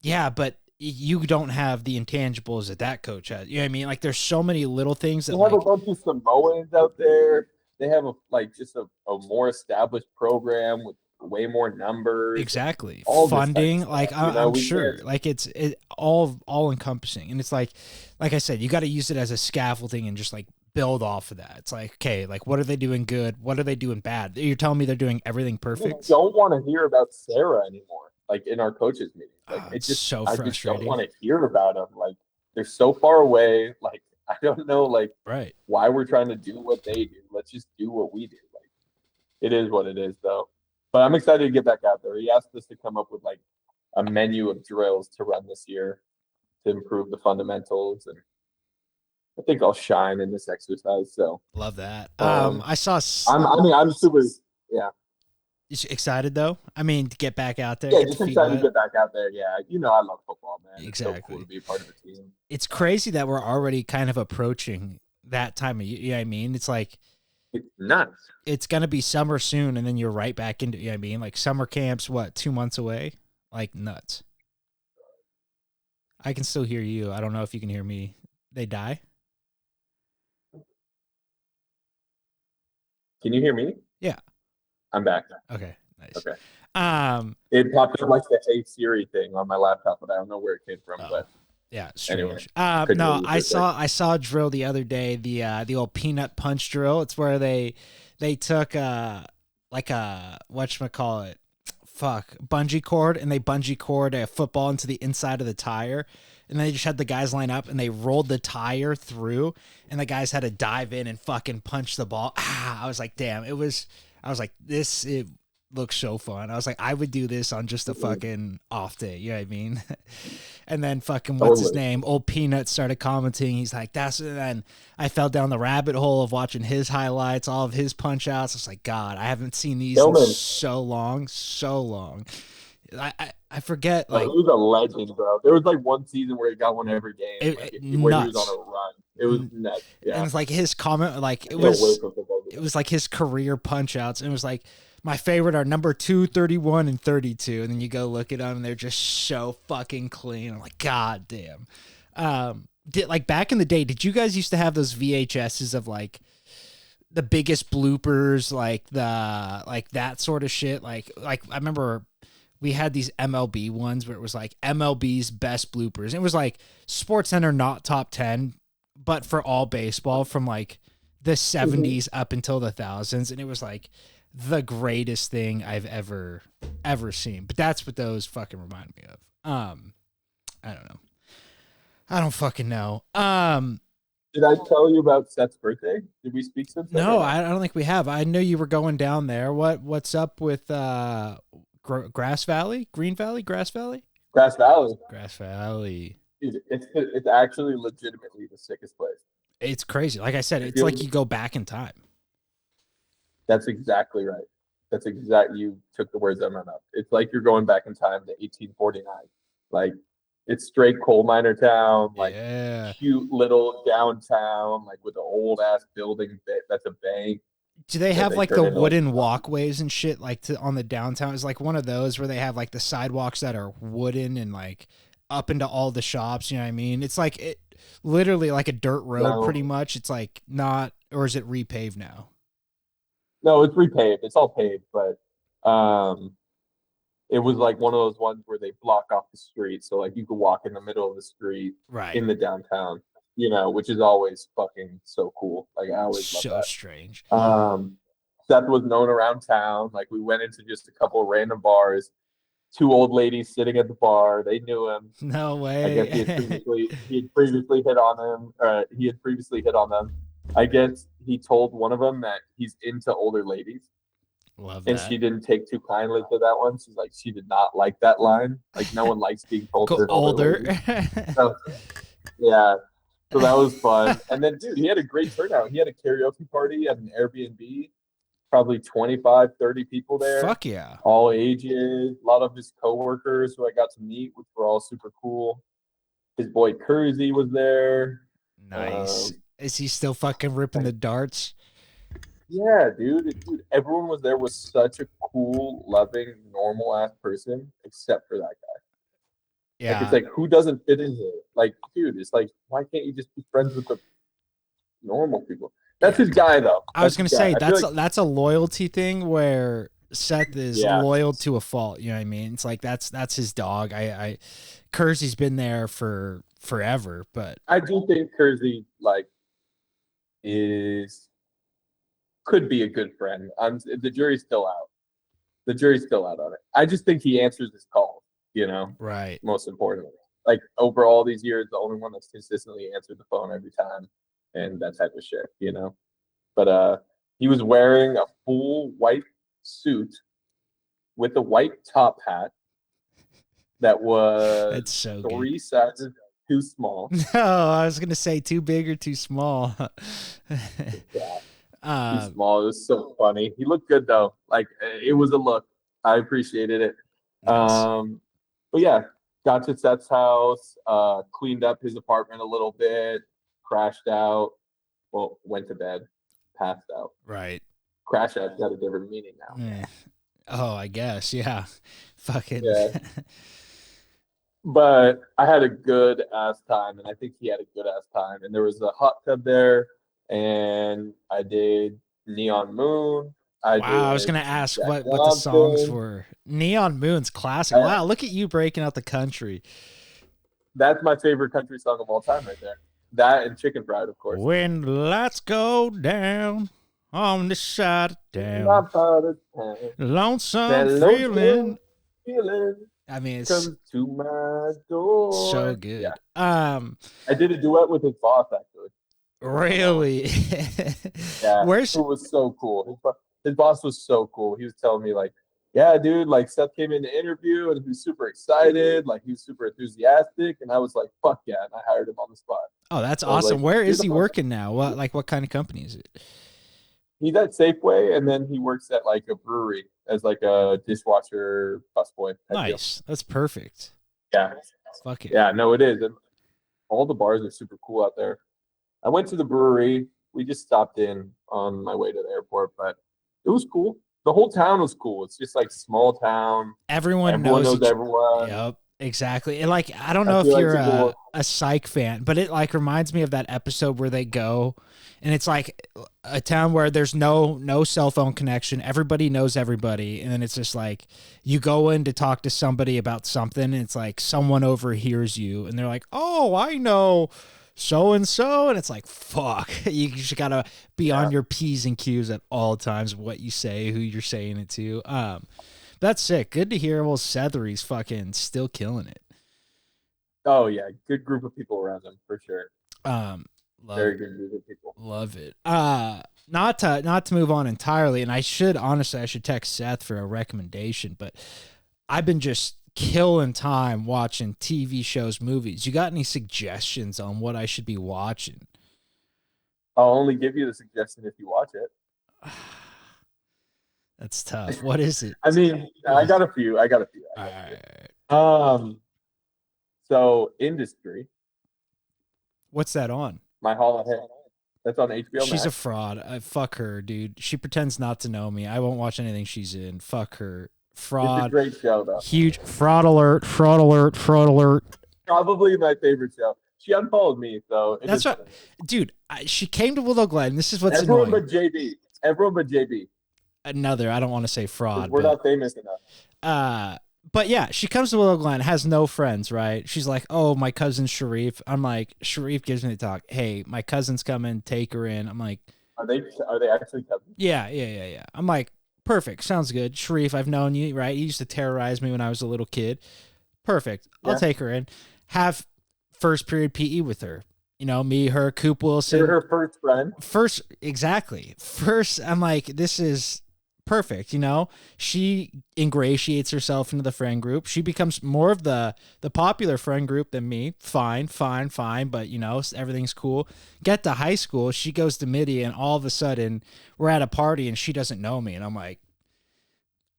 yeah, but you don't have the intangibles that that coach has. You know what I mean? Like there's so many little things that They have like a bunch of Samoans out there. They have just a more establised program with way more numbers. exactly All this type of funding. stuff. Like You know, I'm we sure can't. like it's all encompassing, and it's like I said, you got to use it as a scaffolding and just like build off of that. It's like, okay, like what are they doing good? What are they doing bad? You're telling me they're doing everything I perfect? don't want to hear about Sarah anymore. Like in our coaches meetings, like Oh, it it's just so I just don't frustrating. want to hear about them. Like they're so far away. Like I don't know like Right. why we're trying to do what they do. Let's just do what we do. Like it is what it is though. But I'm excited to get back out there. He asked us to come up with like a menu of drills to run this year to improve the fundamentals, and I think I'll shine in this exercise. So Love that. um, I saw I'm super yeah. excited though. I mean, to get back out there, Yeah, get the just feet excited to wet. get back out there. Yeah, you know I love football, man. It's so cool Exactly. to be a part of a team. It's crazy that we're already kind of approaching that time of year. You know what I mean? It's like It's nuts. it's gonna be summer soon, and then you're right back into. You know what I mean? Like summer camps, what 2 months away? Like nuts. I can still hear you. I don't know if you can hear me. They die. Can you hear me? Yeah. I'm back. Okay. Nice. Okay. Um. It popped up like the Hey Siri thing on my laptop, but I don't know where it came from. Oh. But Yeah, anyway, strange. couldn't No, hear you for I a sec. saw a drill the other day, the old peanut punch drill. It's where they took like a whatchamacallit, fuck, bungee cord, and they bungee cord a football into the inside of the tire. And they just had the guys line up and they rolled the tire through, and the guys had to dive in and fucking punch the ball. I was like, damn, I was like, it looks so fun. I was like, I would do this on just a fucking off day. You know what I mean? And then fucking, what's his Totally. name? Old Peanut started commenting. He's like, and then I fell down the rabbit hole of watching his highlights, all of his punch outs. I was like, God, I haven't seen these in Tillman. so long, so long. I forget, He like, was a legend, bro. There was like one season where he got one every game, where he was nuts. on a run. It was nuts. Yeah. And it's like his comment, like, Stay away from football. it was like his career punch outs. And it was like, my favorite are number 2, 31, and 32. And then you go look at them and they're just so fucking clean. I'm like, God damn. Like back in the day, did you guys used to have those VHSs of like the biggest bloopers, like that sort of shit? Like I remember we had these MLB ones where it was like MLB's best bloopers. It was like Sports Center not top 10, but for all baseball from like the 70s up until the thousands. And it was like the greatest thing I've ever seen. But that's what those fucking remind me of. I don't know. I don't fucking know. Did I tell you about Seth's birthday? Did we speak since then? No, I don't think we have. I know you were going down there. What's up with Grass Valley? Green Valley? Grass Valley? Grass Valley. Grass Valley. Dude, it's actually legitimately the sickest place. It's crazy. Like I said, it's like you go back in time. That's exactly right. You took the words out of my mouth. It's like you're going back in time to 1849. Like it's straight coal miner town, like Yeah. cute little downtown, like with an old ass building that's a bank. Do they that have they like turn the into, wooden walkways and shit like on the downtown? It's like one of those where they have like the sidewalks that are wooden and like up into all the shops. You know what I mean? It's like it literally like a dirt road, No. pretty much. It's like not, or is it repaved now? No, it's repaved. It's all paved, but it was like one of those ones where they block off the street, so like you could walk in the middle of the street Right. in the downtown, which is always fucking so cool. Like I always love So that. strange. Seth was known around town. Like we went into just a couple of random bars. Two old ladies sitting at the bar. They knew him. No I guess he way. had previously hit on them. He had previously hit on them. I guess he told one of them that he's into older ladies, Love and that. she didn't take too kindly to that one. She's like, she did not like that line. Like no one likes being told Go they're an older. older. So, yeah. So that was fun. And then, dude, he had a great turnout. He had a karaoke party at an Airbnb. Probably 25, 30 people there. Fuck yeah. All ages. A lot of his coworkers who I got to meet, which were all super cool. His boy Kersey was there. Nice. Is he still fucking ripping the darts? Yeah, dude. Everyone was there, was such a cool, loving, normal ass person, except for that guy. Yeah. it's like, who doesn't fit in here? Like, dude, it's like, why can't you just be friends with the normal people? That's his guy, though. I was That's gonna his guy. say I feel like, that's a loyalty thing where Seth is yeah, loyal to a fault. You know what I mean? It's like that's his dog. I Kersey's been there for forever, but I do think Kersey like is could be a good friend. The jury's still out. The jury's still out on it. I just think he answers his calls. right. Most importantly, like over all these years, the only one that's consistently answered the phone every time, and that type of shit. But he was wearing a full white suit with a white top hat that was That's so good. 3 sizes too small. No, I was gonna say too big or too small. Yeah, too small. It was so funny. He looked good though. Like it was a look. I appreciated it. Nice. But yeah, got to Seth's house, cleaned up his apartment a little bit, crashed out. Well, went to bed, passed out. Right. Crash out's got a different meaning now. Yeah. Oh, I guess. Yeah. Fucking. Yeah. But I had a good ass time, and I think he had a good ass time. And there was a hot tub there, and I did Neon Moon. Wow, I was gonna ask what the songs were. Neon Moon's classic. Wow, look at you breaking out the country. That's my favorite country song of all time, right there. That and Chicken Fried, of course. When the lights go down on this side of town, lonesome feeling. I mean, it's comes to my door. so good. Yeah. I did a duet with his boss actually. Really? Yeah. Where's it was so cool. His boss was so cool. He was telling me like, yeah, dude, like Seth came in the interview and he was super excited, like he was super enthusiastic, and I was like, fuck yeah, and I hired him on the spot. Oh, that's So awesome. like, Where is he working now? What kind of company is it? He's at Safeway, and then he works at like a brewery as like a dishwasher busboy. Nice. That's perfect. Yeah. Fuck it. Yeah, no, it is. And all the bars are super cool out there. I went to the brewery. We just stopped in on my way to the airport, but it was cool. The whole town was cool. It's just like small town. Everyone knows everyone. Yep. Exactly. And like, I don't know if you're a Psych fan, but it like reminds me of that episode where they go and it's like a town where there's no cell phone connection. Everybody knows everybody. And then it's just like you go in to talk to somebody about something and it's like someone overhears you and they're like, oh, I know so-and-so. And it's like, fuck, you just gotta be on your P's and Q's at all times, what you say, who you're saying it to. That's sick. Good to hear. Well, Sethery's fucking still killing it. Oh yeah, good group of people around him for sure. Very good group of people. Love it. Not to move on entirely, and I should text Seth for a recommendation, but I've been just killing time watching TV shows, movies. You got any suggestions on what I should be watching? I'll only give you the suggestion if you watch it. That's tough. What is it? I mean, I got a few. All right. So Industry. What's that on? My Hall of Fame. That's on HBO Max. She's a fraud. Fuck her, dude. She pretends not to know me. I won't watch anything she's in. Fuck her. Fraud. It's a great show, though. Huge fraud alert. Fraud alert. Fraud alert. Probably my favorite show. She unfollowed me, so that's what, dude. She came to Willow Glen. This is what's everyone annoying. but JB. Everyone but JB. Another. I don't want to say fraud. We're not famous enough. But yeah, she comes to Willow Glen, has no friends, right? She's like, oh, my cousin Sharif. I'm like, Sharif gives me the talk. Hey, my cousin's coming, take her in. I'm like, are they actually cousins? Yeah. I'm like, perfect. Sounds good. Sharif, I've known you, right? You used to terrorize me when I was a little kid. Perfect. I'll take her in. Have first period PE with her. You know, me, her, Coop Wilson. You're her first friend. Exactly. I'm like, this is perfect. You know, she ingratiates herself into the friend group. She becomes more of the popular friend group than me. Fine. But you know, everything's cool. Get to high school. She goes to midi and all of a sudden we're at a party and she doesn't know me. And I'm like,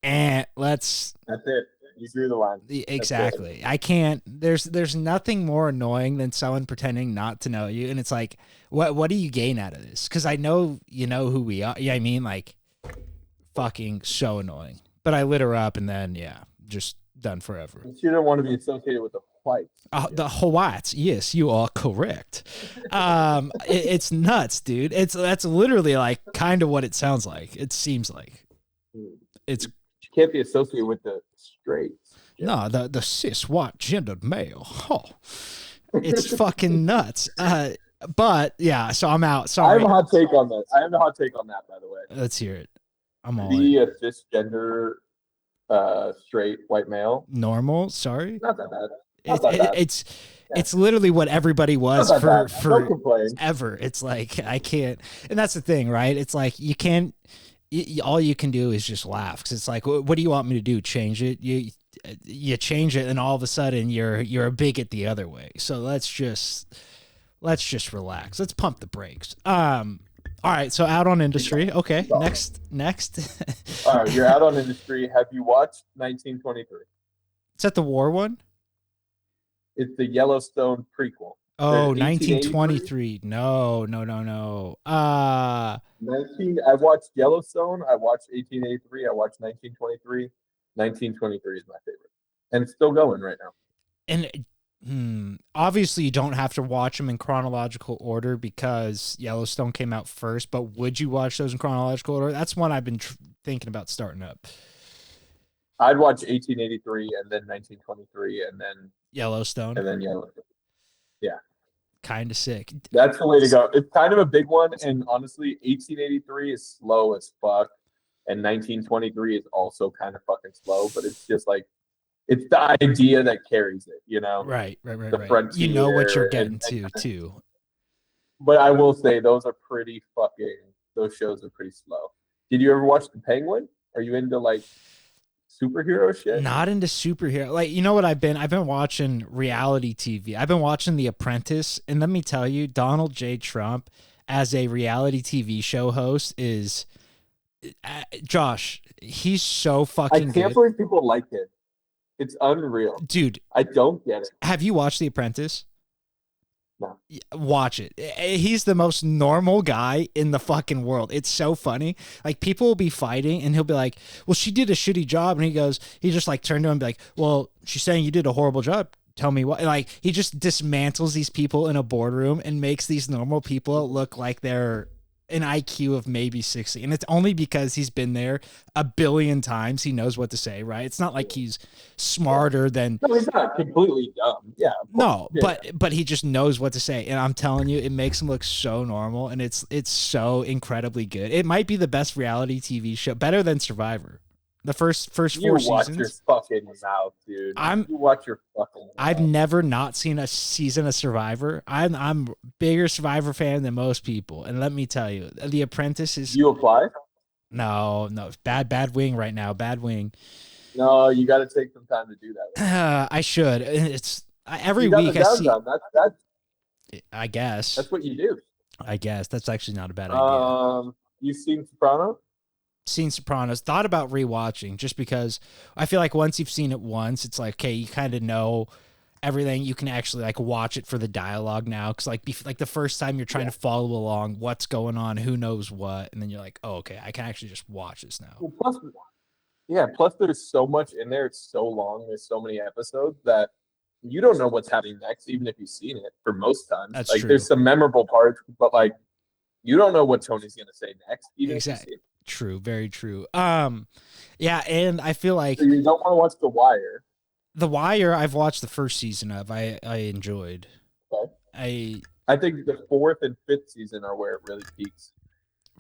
That's it. You drew the line. Exactly. I can't. There's nothing more annoying than someone pretending not to know you, and it's like, what do you gain out of this? Because I know you know who we are. Yeah, I mean, like, fucking so annoying. But I lit her up, and then just done forever. She didn't want to be associated with the whites. The whites. Yes, you are correct. It's nuts, dude. That's literally like kind of what it sounds like. It seems like it's. You can't be associated with the straights. No, the cis white gendered male. Oh, it's fucking nuts. But yeah, so I'm out. I Sorry. have a hot take on that. I have a hot take on that, by the way. Let's hear it. I'm all Be in. a cisgender, straight white male. Normal. Sorry. Not that bad. Not that bad. It's literally what everybody was Not that for bad. Don't complain. ever. It's like I can't, and that's the thing, right? It's like you can't. All you can do is just laugh because it's like, what do you want me to do? Change it? You change it, and all of a sudden you're a bigot the other way. So let's just relax. Let's pump the brakes. All right, so out on industry. Okay, next. All right, you're out on industry. Have you watched 1923? Is that the war one? It's the Yellowstone prequel. Oh, The 1923. No. 19. I watched Yellowstone. I watched 1883. I watched 1923. 1923 is my favorite, and it's still going right now. And obviously you don't have to watch them in chronological order because Yellowstone came out first, but would you watch those in chronological order? That's one I've been thinking about starting up. I'd watch 1883 and then 1923 and then Yellowstone. Yeah. Kind of sick. That's the way to go. It's kind of a big one, and honestly, 1883 is slow as fuck, and 1923 is also kind of fucking slow, but it's just like, it's the idea that carries it, you know? Right. Frontier You know what you're getting to, too. But I will say, those shows are pretty slow. Did you ever watch The Penguin? Are you into, like, superhero shit? Not into superhero. Like, you know what I've been watching reality TV. I've been watching The Apprentice, and let me tell you, Donald J. Trump as a reality TV show host is Josh, he's so fucking good. I can't believe people like it. It's unreal. Dude, I don't get it. Have you watched The Apprentice? No. Watch it. He's the most normal guy in the fucking world. It's so funny. Like, people will be fighting and he'll be like, well, she did a shitty job. And he just like turned to him and be like, well, she's saying you did a horrible job. Tell me what. Like, he just dismantles these people in a boardroom and makes these normal people look like they're an IQ of maybe 60. And it's only because he's been there a billion times. He knows what to say, right? It's not like he's smarter than. No, he's not completely dumb. Yeah. No, but he just knows what to say. And I'm telling you, it makes him look so normal. And it's so incredibly good. It might be the best reality TV show, better than Survivor. The first 4 seasons. You watch your fucking mouth, dude. You watch your fucking mouth. I've never not seen a season of Survivor. I'm bigger Survivor fan than most people. And let me tell you, The Apprentice is. You apply? No. Bad wing right now. Bad wing. No, you got to take some time to do that. I should. It's every week I see. I guess. That's what you do. I guess that's actually not a bad idea. You've seen Sopranos? Seen Sopranos, thought about rewatching just because I feel like once you've seen it once, it's like, okay, you kind of know everything. You can actually like watch it for the dialogue now. Cause like the first time you're trying to follow along what's going on, who knows what. And then you're like, oh, okay, I can actually just watch this now. Well, plus there's so much in there. It's so long. There's so many episodes that you don't know what's happening next, even if you've seen it for most times. That's like true. There's some memorable parts, but like you don't know what Tony's going to say next. Even exactly. If you see it. True, very true. Yeah, and I feel like so you don't want to watch The Wire. The Wire, I've watched the first season of. I enjoyed. Okay. I think the 4th and 5th season are where it really peaks.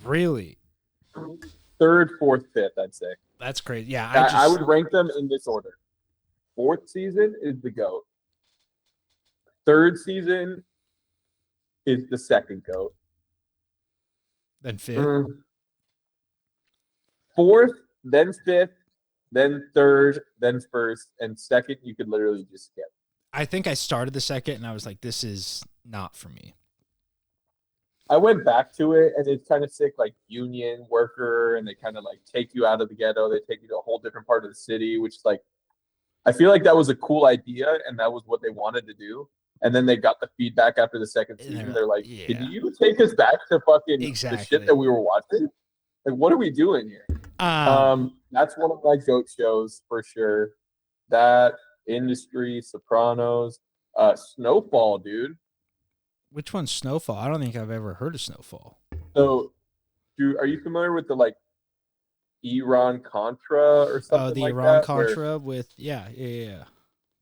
Really? 3rd, 4th, 5th, I'd say. That's crazy. Yeah, I would rank them in this order. 4th season is the GOAT. 3rd season is the second GOAT. Then 5th. 4th, then 5th, then 3rd, then 1st, and 2nd you could literally just skip. I think I started the 2nd and I was like, this is not for me. I went back to it and it's kind of sick, like union worker, and they kind of like take you out of the ghetto. They take you to a whole different part of the city, which is like, I feel like that was a cool idea and that was what they wanted to do. And then they got the feedback after the 2nd season. They're like, Can you take us back to fucking the shit that we were watching? Like, what are we doing here? That's one of my GOAT shows for sure. That Industry, Sopranos, Snowfall, dude. Which one's Snowfall? I don't think I've ever heard of Snowfall. So, are you familiar with the like Iran Contra or something The like Iran that? Contra with yeah,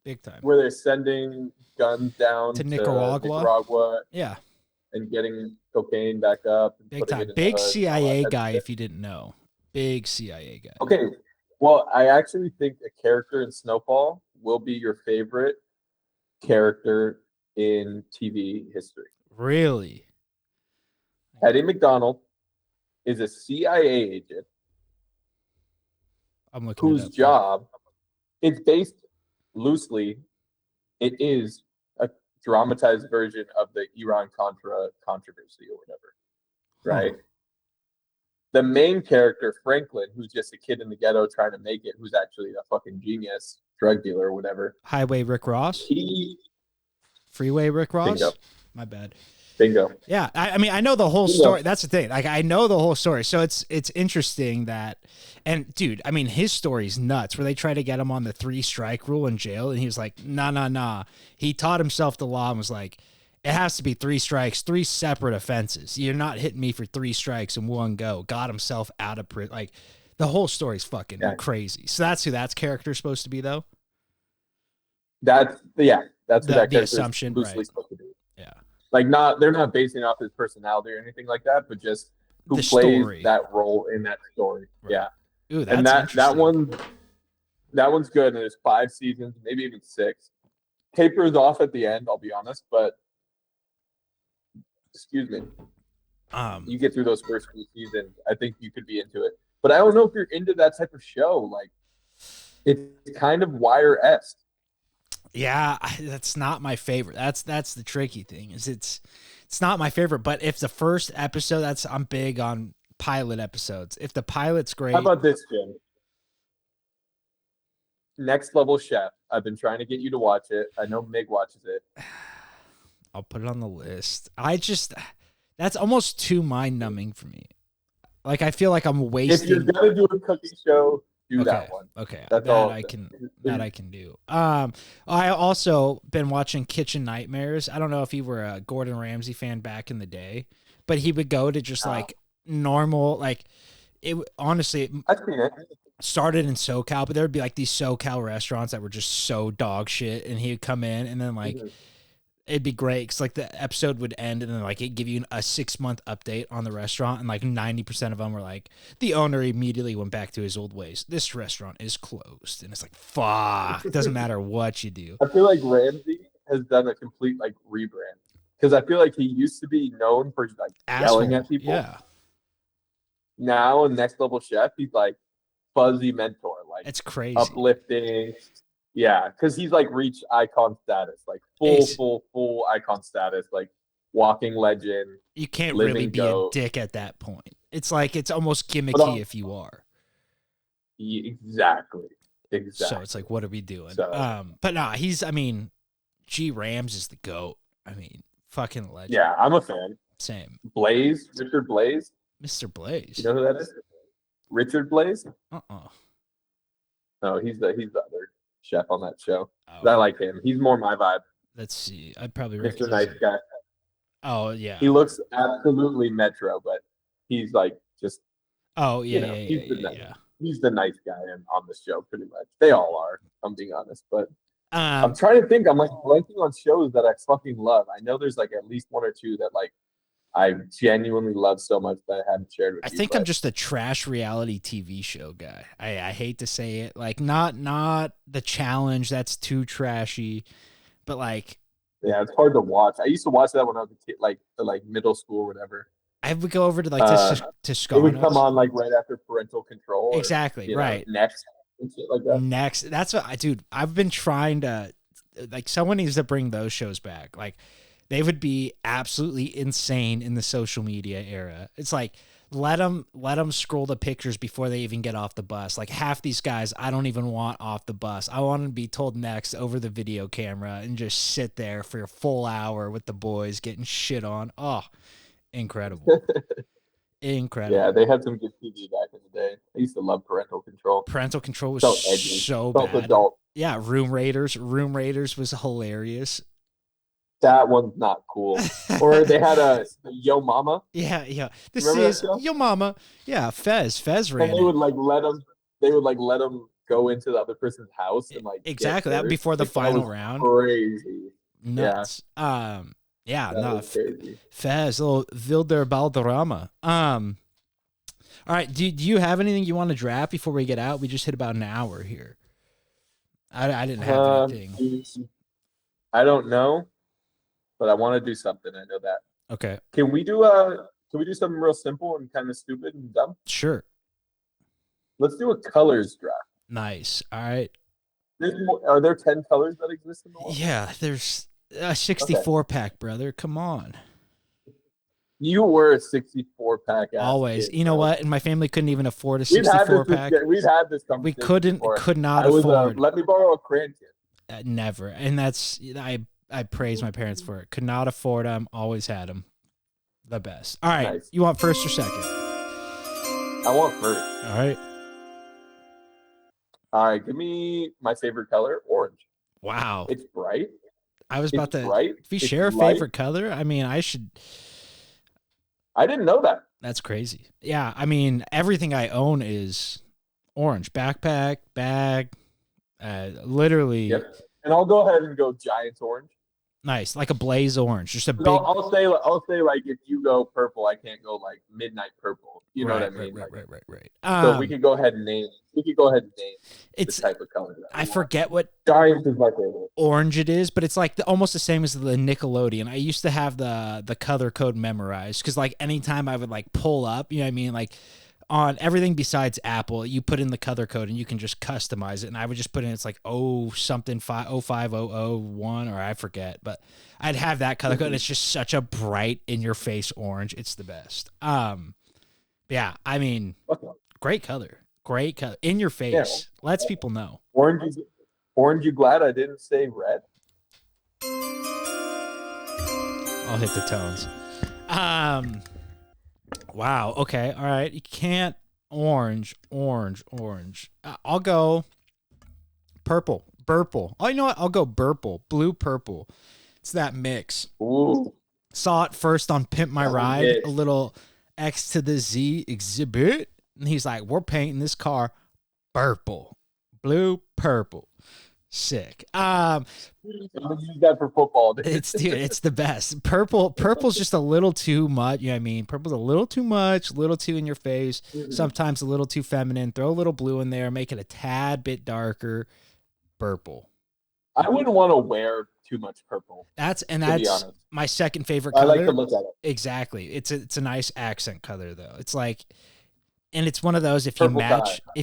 big time. Where they're sending guns down To Nicaragua. Yeah, and getting cocaine back up and big putting time. it in Big the hood and all that CIA type of guy, shit. if you didn't know. Big CIA guy. Okay, well, I actually think a character in Snowfall will be your favorite character in TV history. Really? Eddie McDonald is a CIA agent I'm looking whose it up. job is based loosely. It is a dramatized version of the Iran Contra controversy or whatever, right? The main character, Franklin, who's just a kid in the ghetto trying to make it, who's actually a fucking genius, drug dealer or whatever. Highway Rick Ross? Freeway Rick Ross? Bingo. My bad. Bingo. Yeah, I mean, I know the whole story. That's the thing. Like, I know the whole story. So it's interesting that, and dude, I mean, his story's nuts. Where they try to get him on the 3-strike rule in jail, and he was like, nah. He taught himself the law and was like, it has to be 3 strikes, 3 separate offenses. You're not hitting me for 3 strikes in one go. Got himself out of prison. Like, the whole story's fucking crazy. So that's who that character's supposed to be, though. That's who that character assumption, is loosely right. supposed to be. Yeah. Like, they're not basing it off his personality or anything like that, but just who The plays story. that role in that story. Right. Yeah. Ooh, that's And that interesting. that one's good, and there's 5 seasons, maybe even 6. Tapers off at the end, I'll be honest, but excuse me. You get through those first few seasons, I think you could be into it. But I don't know if you're into that type of show. Like, it's kind of Wire-esque. Yeah, that's not my favorite. That's the tricky thing. Is it's not my favorite, but if the first episode, I'm big on pilot episodes. If the pilot's great. How about this, Jim? Next Level Chef. I've been trying to get you to watch it. I know Mig watches it. I'll put it on the list. That's almost too mind-numbing for me. Like, I feel like I'm wasting. If you're gonna do a cooking show, do that one. Okay, that's that all I can do. I also been watching Kitchen Nightmares. I don't know if you were a Gordon Ramsay fan back in the day, but he would go to just like normal, like it. Honestly, I've seen it. Started in SoCal, but there would be like these SoCal restaurants that were just so dog shit, and he would come in, and then like. It'd be great because like the episode would end and then like it'd give you a 6-month update on the restaurant, and like 90% of them were like the owner immediately went back to his old ways. This restaurant is closed, and it's like fuck. It doesn't matter what you do. I feel like Ramsay has done a complete like rebrand because I feel like he used to be known for like yelling at people. Yeah. Now in Next Level Chef, he's like fuzzy mentor, like it's crazy, uplifting. Yeah, because he's like reached icon status, like full icon status, like walking legend. You can't really be a dick at that point. It's like it's almost gimmicky if you are. Exactly. So it's like, what are we doing? So, but nah, G Rams is the GOAT. I mean, fucking legend. Yeah, I'm a fan. Same. Blaze, Richard Blaze. Mr. Blaze. You know who that is? Richard Blaze? No, he's the other chef on that show. Oh. I like him. He's more my vibe. Let's see. I'd probably Mr. Nice Guy. Oh yeah. He looks absolutely metro, but he's like just. Oh yeah, He's the nice guy on the show, pretty much. They all are. I'm being honest, but I'm trying to think. I'm like blanking on shows that I fucking love. I know there's like at least 1 or 2 that like I genuinely love so much that I haven't shared with you. I think I'm just a trash reality TV show guy. I hate to say it, like not The Challenge. That's too trashy, but like. Yeah, it's hard to watch. I used to watch that when I was a kid, like middle school or whatever. I would go over to like Toscano. It would come on like right after Parental Control. Exactly, right. Next and shit like that. Next, that's what I've been trying to, like, someone needs to bring those shows back. Like, they would be absolutely insane in the social media era. It's like let them scroll the pictures before they even get off the bus. Like half these guys, I don't even want off the bus. I want them to be told next over the video camera and just sit there for a full hour with the boys getting shit on. Oh. Incredible. Incredible. Yeah, they had some good TV back in the day. I used to love Parental Control. Parental Control was So edgy, so so bad. adult. Yeah, Room Raiders. Room Raiders was hilarious. That one's not cool. Or they had a Yo Mama, Yeah. This Remember that is show? your mama. Yeah, Fez ran and they it. would like let them. They would like let them go into the other person's house and like get Exactly. That hurt. before the Like, that final was round. Crazy. Nuts. Yeah, That no, was crazy. Fez, little Wilder Balderrama. All right, do you have anything you want to draft before we get out? We just hit about an hour here. I didn't have anything. I don't know, but I want to do something. I know that. Okay, Can we do something real simple and kind of stupid and dumb? sure. Let's do a colors draft. Nice. All right. Are there 10 colors that exist in the world? Yeah, there's a 64 pack, brother. Come on. You were a 64 pack. Always. Kid, You know bro. what? And my family couldn't even afford a We've had 64 this. pack. We've had this We conversation before. could not I was afford. let me borrow a crayon kit. Never. And that's I praise my parents for it. Could not afford them. Always had them. The best. All right. Nice. You want first or second? I want first. All right. All right, give me my favorite color, orange. Wow. It's bright. I was about It's to. bright. If we It's share a light. favorite color, I mean, I should. I didn't know that. That's crazy. Yeah. I mean, everything I own is orange. Backpack, bag, literally. Yep. And I'll go ahead and go Giants orange. Nice. Like a blaze orange. Just a big. I'll say like if you go purple, I can't go like midnight purple. You know what I mean? Right. Like, so we could go ahead and name. It's. the type of color. That I forget what Giants is my favorite. orange it is, but it's like almost the same as the Nickelodeon. I used to have the color code memorized because like anytime I would like pull up, you know what I mean, like on everything besides Apple, you put in the color code and you can just customize it. And I would just put in it's like 05001 or I forget, but I'd have that color code. And it's just such a bright in your face orange. It's the best. Yeah, I mean, great color. Great color in your face. Yeah. Lets people know. Orange. You glad I didn't say red? I'll hit the tones. Wow. Okay. All right. You can't orange. I'll go purple. Burple. Oh, you know what? I'll go burple. Blue purple. It's that mix. Ooh. Saw it first on Pimp My Ride. Yes. A little X to the Z exhibit. And he's like, we're painting this car purple. Blue, purple. Sick. I'm gonna use that for football. Dude. It's the best. Purple's just a little too much. You know what I mean? Purple's a little too much, a little too in your face, sometimes a little too feminine. Throw a little blue in there, make it a tad bit darker. Purple. I wouldn't want to wear too much purple. That's be honest. my second favorite I color. like to look at it. Exactly. It's a nice accent color though. It's like, and it's one of those if Purple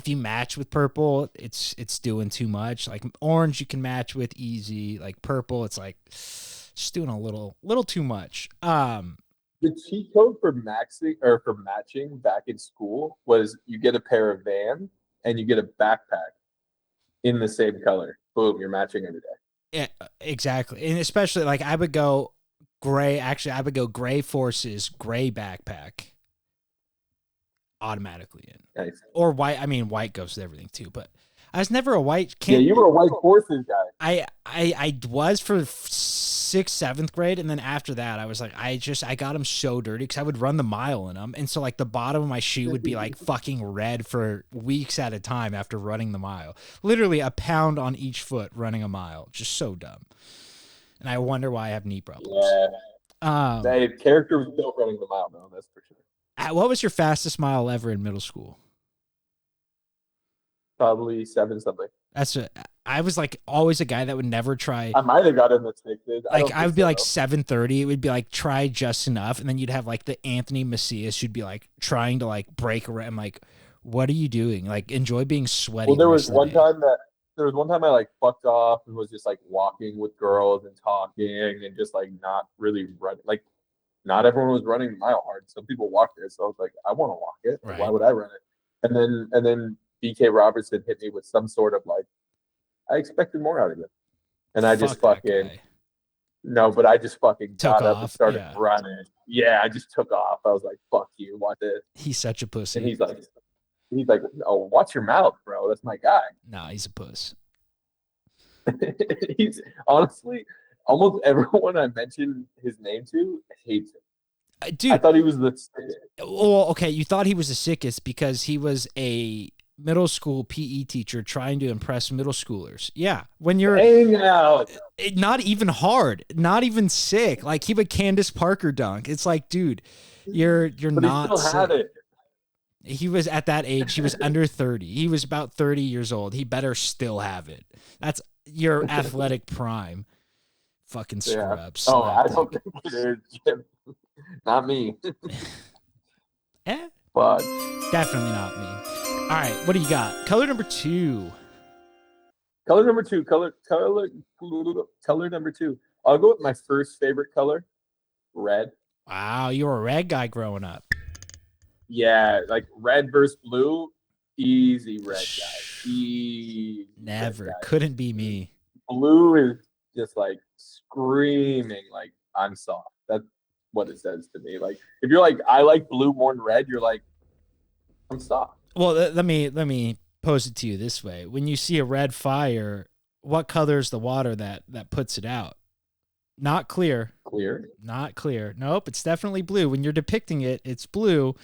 you match with purple, it's doing too much. Like orange you can match with easy. Like purple, it's like just doing a little too much. The cheat code for matching back in school was you get a pair of Vans and you get a backpack in the same color. Boom, you're matching every day. Yeah, exactly. And especially like I would go gray. Actually, I would go gray Forces, gray backpack. Automatically in. Nice. Or white. I mean, white goes with everything too, but I was never a white Yeah, kid. you were a white forces guy. I was for 6th, 7th grade. And then after that, I was like, I got them so dirty because I would run the mile in them. And so like the bottom of my shoe would be like fucking red for weeks at a time after running the mile. Literally a pound on each foot running a mile. Just so dumb. And I wonder why I have knee problems. Yeah. That character was built running the mile, though. That's for sure. What was your fastest mile ever in middle school? Probably 7 something. I was like always a guy that would never try. I might have got in the 6s. Like I would be like 7:30. It would be like try just enough, and then you'd have like the Anthony Macias. You'd be like trying to like break around. I'm like, what are you doing? Like enjoy being sweaty. Well, there was one time I like fucked off and was just like walking with girls and talking and just like not really running. Like not everyone was running mile hard. Some people walked it, so I was like, I want to walk it. Right. Why would I run it? And then BK Robertson hit me with some sort of like, I expected more out of you, and I just Fuck that fucking guy. No, but I just fucking Took got up and off, started yeah. running. Yeah, I just took off. I was like, "Fuck you, watch this." He's such a And pussy. he's like, "Oh, watch your mouth, bro. That's my guy." Nah, he's a puss. He's honestly almost everyone I mentioned his name to hates him. I Dude, thought he was the well, okay, you thought he was the sickest because he was a middle school PE teacher trying to impress middle schoolers. Yeah, when you're hang out. not even hard, not even sick. Like he would Candace Parker dunk. It's like, dude, you're But not he still had sick. it. He was at that age. He was under 30. He was about 30 years old. He better still have it. That's your athletic prime. Fucking screw Yeah. up. Oh, I Slapdick. don't think it is. Jim. Not me. Eh, But definitely not me. All right, what do you got? Color number 2. color number 2, color number 2. I'll go with my first favorite color, red. Wow, you were a red guy growing up. Yeah, like red versus blue, easy red guy. Easy Never. red guy. Couldn't be me. Blue is just like screaming like I'm soft. That's what it says to me. Like if you're like I like blue more than red, you're like I'm soft. Well, let me pose it to you this way. When you see a red fire, what color is the water that puts it out? Not clear. Clear. Not clear. Nope, it's definitely blue. When you're depicting it, it's blue.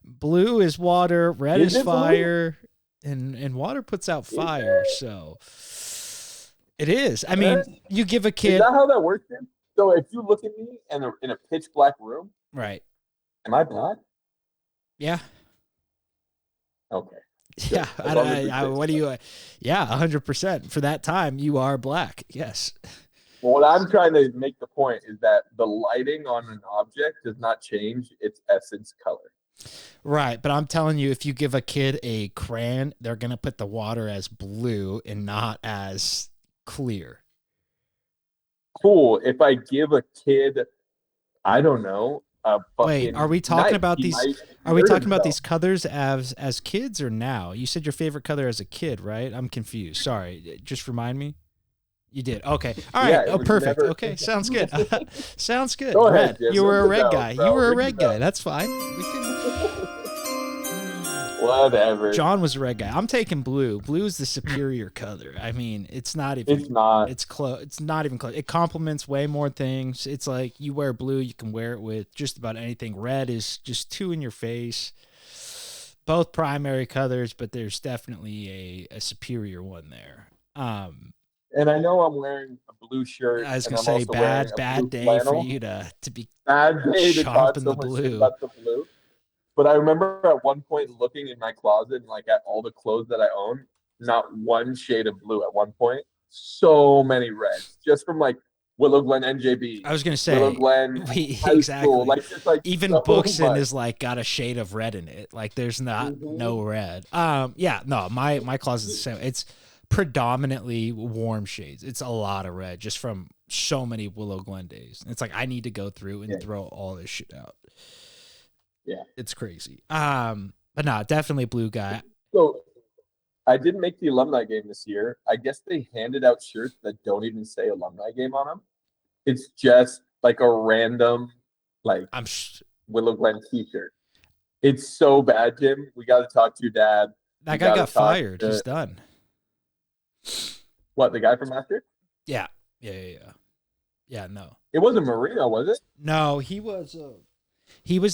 Blue is water, red Is is it blue? fire, and water puts out fire. So it is. I mean, you give a Is kid that how that works, Jim? So if you look at me in a pitch black room, right. am I black? Yeah. Okay. Yeah. As long as we fix What do you yeah, 100%. For that time, you are black. Yes. Well, what I'm trying to make the point is that the lighting on an object does not change its essence color. Right, but I'm telling you, if you give a kid a crayon, they're gonna put the water as blue and not as clear. Cool. If I give a kid, I don't know, a fucking Wait, are we talking knife, about he these? might Are we hurt talking about himself. these colors as kids or now? You said your favorite color as a kid, right? I'm confused. Sorry, just remind me. You did. Okay. All right. Yeah, it Oh, was perfect. never- Okay, sounds good. Sounds good. Go Red. ahead, Jim. You were a Ring the red bell, guy. bro. You were a Ring the red guy. bell. That's fine. We can. Whatever. John was a red guy. I'm taking blue. Blue is the superior color. I mean, it's not even. It's not. It's close. It's not even close. It complements way more things. It's like you wear blue, you can wear it with just about anything. Red is just too in your face. Both primary colors, but there's definitely a superior one there. And I know I'm wearing a blue shirt. I was and gonna I'm say also wearing a bad blue day flannel. for you to be Bad day to talk chomping so the much blue. shit about the blue. But I remember at one point looking in my closet and like at all the clothes that I own, not one shade of blue at one point. So many reds, just from like Willow Glen NJB. I was gonna Willow say Glen High exactly. School. Like, just like Even so Bookson much. is like got a shade of red in it. Like there's not Mhm. no red. Yeah, no, my closet's the same. It's predominantly warm shades. It's a lot of red just from so many Willow Glen days. It's like I need to go through and throw all this shit out. Yeah. It's crazy. But no, definitely blue guy. So I didn't make the alumni game this year. I guess they handed out shirts that don't even say alumni game on them. It's just like a random like I'm Willow Glen t-shirt. It's so bad, Jim. We got to talk to your dad. that We guy gotta got talk fired. to- He's done. What, the guy from last year? Yeah. Yeah, no. It wasn't Marino, was it? No, he was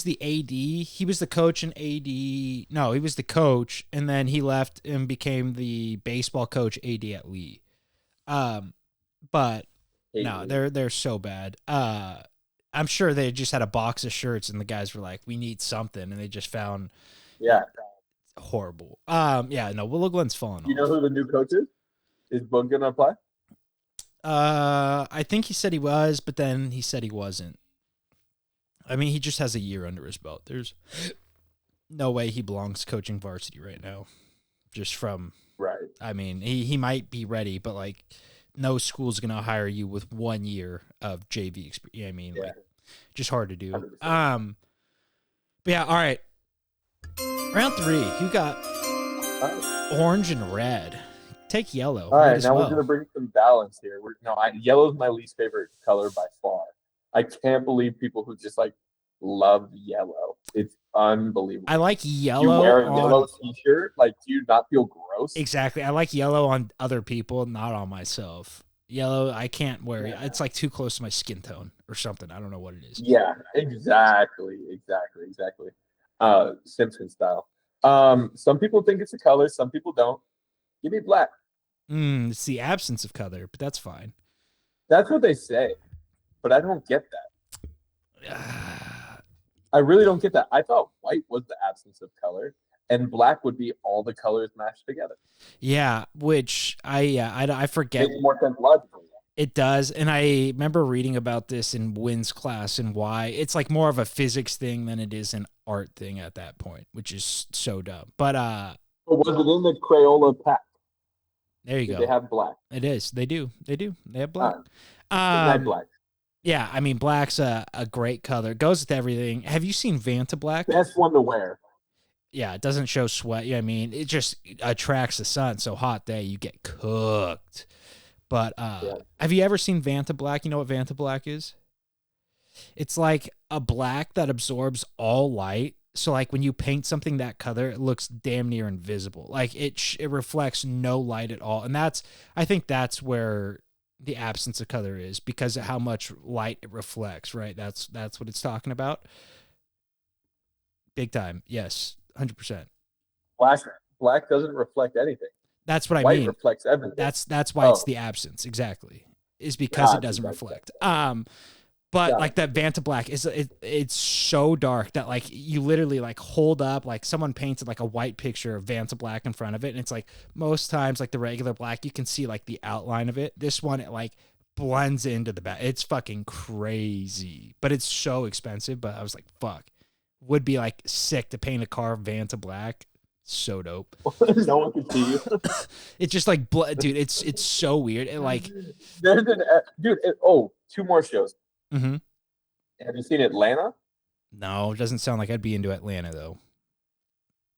the AD. He was the coach and AD. No, he was the coach, and then he left and became the baseball coach AD at Lee. But no, they're so bad. I'm sure they just had a box of shirts, and the guys were like, "We need something," and they just found Yeah. horrible. Yeah, no, Willow Glen's falling You know off. who the new coach is? Is Boog gonna apply? I think he said he was, but then he said he wasn't. I mean, he just has a year under his belt. There's no way he belongs coaching varsity right now. Just from, Right. I mean, he might be ready, but like, no school's gonna hire you with 1 year of JV experience. You know what I mean, Yeah. like, just hard to do. 100%. But yeah, all right. Round 3, you got orange and red. Take yellow. All Might right, as now well. we're gonna bring some balance here. Yellow's my least favorite color by far. I can't believe people who just like love yellow. It's unbelievable. I like You yellow wear a on yellow t-shirt, like, do you not feel gross? exactly. I like yellow on other people, not on myself. Yellow, I can't wear. Yeah. It's like too close to my skin tone or something. I don't know what it is. Yeah, exactly. Simpson style. Some people think it's a color, some people don't. Give me black. It's the absence of color, but that's fine. That's what they say, but I don't get that. I really don't get that. I thought white was the absence of color, and black would be all the colors mashed together. Yeah, which I forget. Makes more sense logically. It does, and I remember reading about this in Wynn's class and why it's like more of a physics thing than it is an art thing at that point, which is so dumb. But But was it in the Crayola pack? there you Did go. they have black? It is. They do. They have black. Midnight black. Yeah, I mean, black's a great color. Goes with everything. Have you seen Vanta Black? Best one to wear. Yeah, it doesn't show sweat. Yeah, I mean, it just attracts the sun. So hot day, you get cooked. But have you ever seen Vanta Black? You know what Vanta Black is? It's like a black that absorbs all light. So like when you paint something that color, it looks damn near invisible. Like it reflects no light at all. And I think that's where the absence of color is, because of how much light it reflects, right? That's what it's talking about. Big time. Yes. 100%. Black doesn't reflect anything. That's what I White mean. reflects everything. That's why it's the absence. Exactly. Is because it doesn't reflect. But like that Vanta Black it's so dark that like you literally like hold up, like someone painted like a white picture of Vanta Black in front of it, and it's like most times like the regular black you can see like the outline of it. This one it like blends into the back. It's fucking crazy, but it's so expensive. But I was like, fuck, would be like sick to paint a car Vanta Black. So dope. No one can see you. It's just like dude. It's so weird. It like there's an two more shows. Mm-hmm. Have you seen Atlanta? No, it doesn't sound like I'd be into Atlanta though.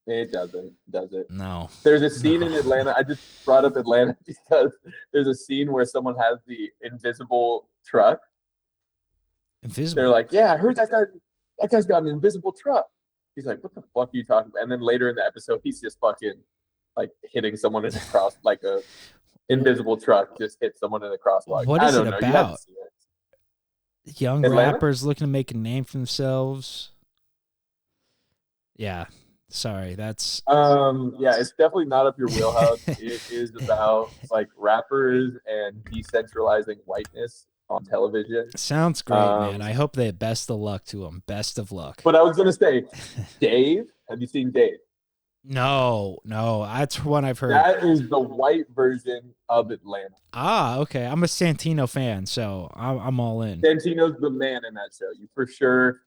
It doesn't, does it? No. There's a scene in Atlanta. I just brought up Atlanta because there's a scene where someone has the invisible truck. Invisible. They're like, "Yeah, I heard that guy's got an invisible truck." He's like, "What the fuck are you talking about?" And then later in the episode, he's just fucking like hitting someone in the cross, like a invisible truck just hit someone in the crosswalk. What is I don't it know. about? You have to see it. Young Atlanta? rappers looking to make a name for themselves. Yeah. Sorry, that's yeah, it's definitely not up your wheelhouse. It is about like rappers and decentralizing whiteness on television. sounds great, man. I hope they best of luck to them. Best of luck. But I was gonna say, Dave. Have you seen Dave? No, that's one I've heard. That is the white version of Atlanta. Okay. I'm a Santino fan, so I'm all in. Santino's the man in that show. You for sure.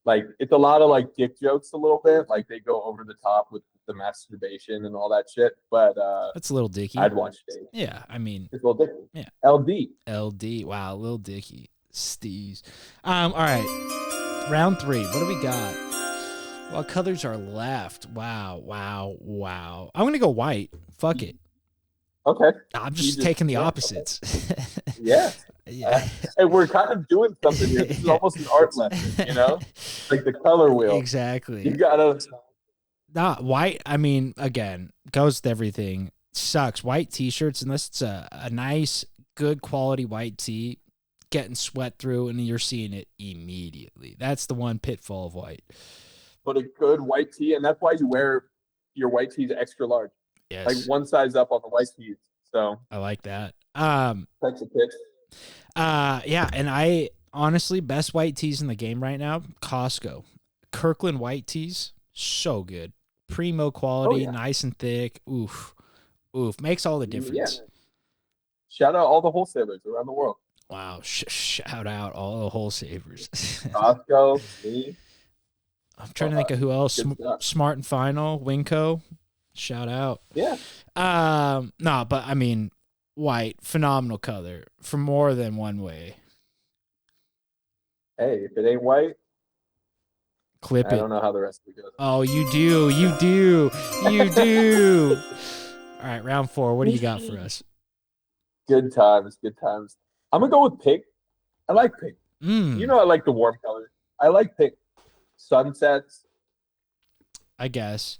Like, it's a lot of like dick jokes a little bit. Like they go over the top with the masturbation and all that shit. But That's a little dicky. I'd watch Dave. Yeah, I mean, It's a little dicky. Yeah. LD. Wow, Lil Dicky. Steez. All right. Round 3. What do we got? What colors are left? Wow. I'm gonna go white. Fuck it. Okay. I'm just taking the opposites. Yeah. Yeah. And we're kind of doing something here. This is almost an art lesson, you know? Like the color wheel. Exactly. You gotta. Not white. I mean, again, goes with everything. Sucks. White t-shirts, unless it's a nice, good quality white tee, getting sweat through, and you're seeing it immediately. That's the one pitfall of white. But a good white tee, and that's why you wear your white tees extra large. Yes. Like one size up on the white tees. So I like that. types of picks. Yeah, and I honestly best white tees in the game right now, Costco. Kirkland white tees, so good. Primo quality, nice and thick. Oof. Makes all the difference. Yeah. Shout out all the wholesalers around the world. Wow. Shout out all the wholesalers. Costco, me. I'm trying to think of who else. Smart and Final, Winco. Shout out. Yeah. No, but I mean, white, phenomenal color for more than one way. Hey, if it ain't white, Clip it. I don't know how the rest of it goes. Oh, you do. All right, round 4. What do you got for us? Good times, good times. I'm gonna go with pink. I like pink. You know, I like the warm colors. I like pink. Sunsets. I guess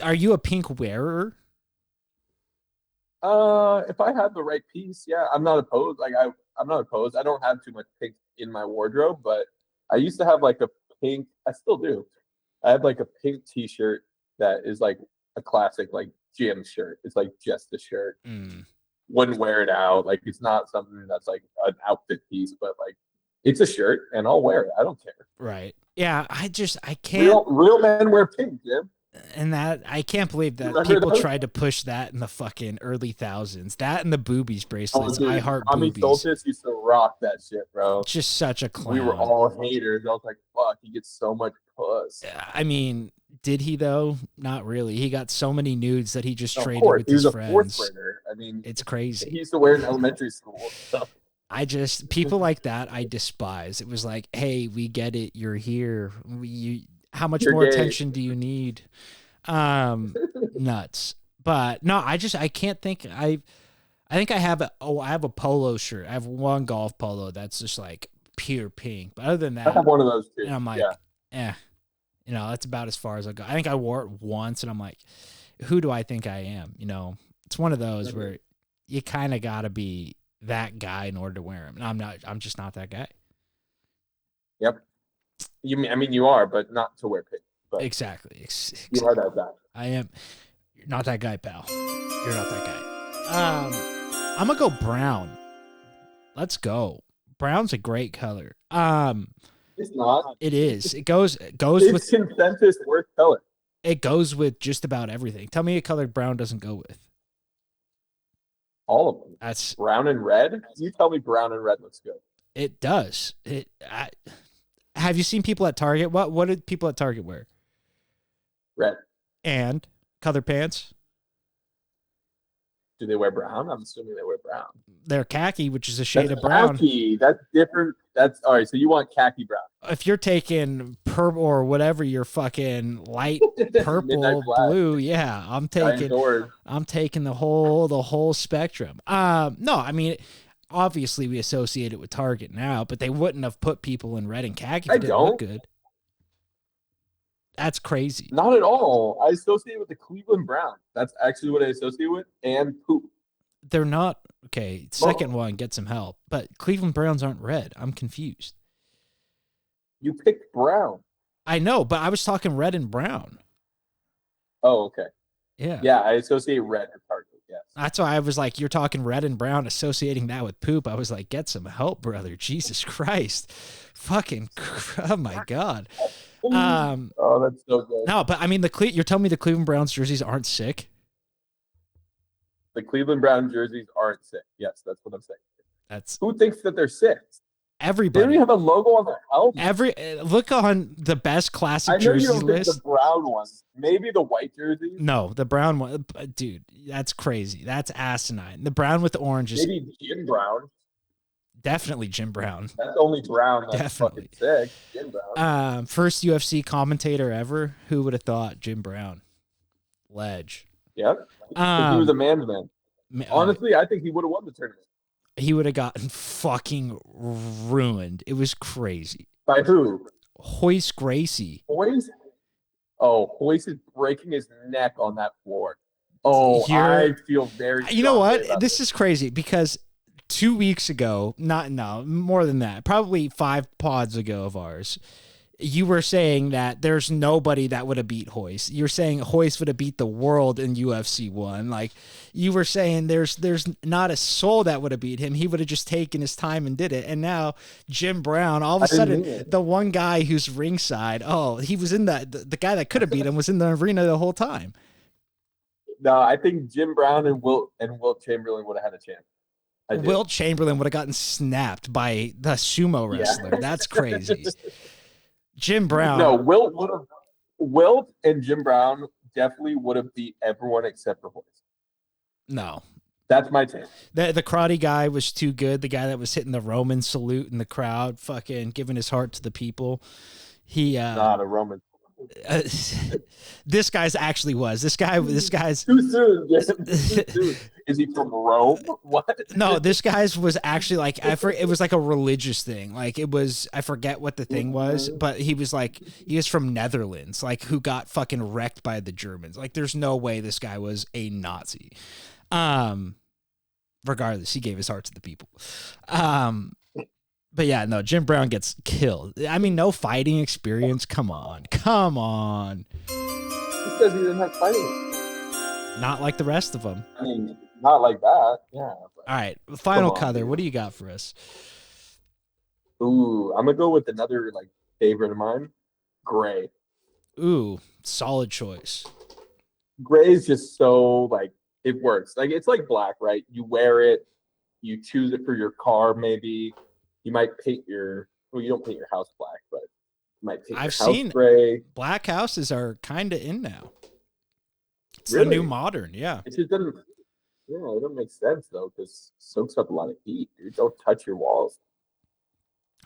are you a pink wearer? If I have the right piece, yeah, I'm not opposed. I'm not opposed. I don't have too much pink in my wardrobe, but I used to have like a pink. I still do. I have like a pink T-shirt that is like a classic like gym shirt. It's like just a shirt. Wouldn't wear it out. Like it's not something that's like an outfit piece, but like it's a shirt and I'll wear it. I don't care. Right. Yeah. I can't. Real men wear pink, Jim. And that I can't believe that Remember people those? tried to push that in the fucking early thousands. That and the boobies bracelets. Dude, I heart Tommy boobies. Soltis used to rock that shit, bro. Just such a clown. We were all haters. I was like, fuck, he gets so much puss. I mean, did he though? Not really. He got so many nudes that he just traded Course, with he was his a fourth friends. grader. I mean, It's crazy. He used to wear it in elementary school. So. People like that I despise. It was like, hey, we get it. You're here. How much more attention do you need? Nuts. But no, I can't think. I think I have a polo shirt. I have one golf polo that's just like pure pink. But other than that, I have one of those too. And I'm like, you know, that's about as far as I go. I think I wore it once, and I'm like, who do I think I am? You know, it's one of those where you kind of got to be that guy in order to wear them. And I'm just not that guy. Yep. I mean, you are, but not to wear pink. But exactly. You are that guy. I am. You're not that guy, pal. You're not that guy. I'm gonna go brown. Let's go. Brown's a great color. It's not. It is. It goes it's with consensus worst color. It goes with just about everything. Tell me a color brown doesn't go with. All of them. That's brown and red. You tell me brown and red looks good. It does. Have you seen people at Target? What did people at Target wear? Red. And color pants? Do they wear brown? I'm assuming they wear brown. They're khaki, which is a shade of brown. Khaki. That's different. That's all right. So you want khaki brown? If you're taking purple or whatever, you're fucking light purple, blue. Yeah, I'm taking the whole spectrum. No, I mean, obviously we associate it with Target now, but they wouldn't have put people in red and khaki if it didn't look good. That's crazy. Not at all. I associate with the Cleveland Brown. That's actually what I associate with, and poop. They're not okay. Second one, get some help. But Cleveland Browns aren't red. I'm confused. You picked brown. I know, but I was talking red and brown. Oh, okay. Yeah. Yeah, I associate red with Target. Yes. That's why I was like, you're talking red and brown, associating that with poop. I was like, get some help, brother. Jesus Christ. Fucking, oh my God. Oh, that's so good. No, but I mean, you're telling me the Cleveland Browns jerseys aren't sick? The Cleveland Brown jerseys aren't sick. Yes, that's what I'm saying. Who thinks that they're sick? Everybody. They don't even have a logo on their helmet. Look on the best classic jersey list. The brown ones, maybe the white jersey. No, the brown one, dude. That's crazy. That's asinine. The brown with the orange is maybe Jim Brown. Definitely Jim Brown. That's only Brown. That's definitely fucking sick. Jim Brown. First UFC commentator ever. Who would have thought? Jim Brown. Ledge. Yep. He was a man's man. Honestly, I think he would have won the tournament. He would have gotten fucking ruined. It was crazy. By who? Hoist Gracie. Hoist? Oh, Hoist is breaking his neck on that floor. Oh, I feel very. You know what? This is crazy because 2 weeks ago, more than that, probably 5 pods ago of ours, you were saying that there's nobody that would have beat Hoist. You're saying Hoist would have beat the world in UFC 1. Like, you were saying there's not a soul that would have beat him. He would have just taken his time and did it. And now Jim Brown, all of a sudden, the one guy who's ringside, he was in the guy that could have beat him was in the arena the whole time. No, I think Jim Brown and Wilt Chamberlain would have had a chance. Wilt Chamberlain would have gotten snapped by the sumo wrestler. Yeah. That's crazy. Jim Brown. No, Wilt and Jim Brown definitely would have beat everyone except for Hoist. No. That's my take. The karate guy was too good. The guy that was hitting the Roman salute in the crowd, fucking giving his heart to the people. Not a Roman. This guy's actually was. This guy's Too soon, Jim. Too soon. Is he from Rome? What? no, this guy's was actually like it was like a religious thing. Like it was, I forget what the thing was, but he was from Netherlands, like who got fucking wrecked by the Germans. Like there's no way this guy was a Nazi. Regardless, he gave his heart to the people. But yeah, no, Jim Brown gets killed. I mean, no fighting experience. Come on. He says he didn't have fighting. Not like the rest of them. I mean, not like that. Yeah. All right, final color. What do you got for us? Ooh, I'm gonna go with another like favorite of mine, gray. Ooh, solid choice. Gray is just so like it works. Like it's like black, right? You wear it, you choose it for your car, maybe. You might paint you don't paint your house black, but you might paint your house gray. Black houses are kind of in now. It's Really? the new modern, yeah. It just doesn't. Yeah, it doesn't make sense though, because it soaks up a lot of heat, dude. Don't touch your walls.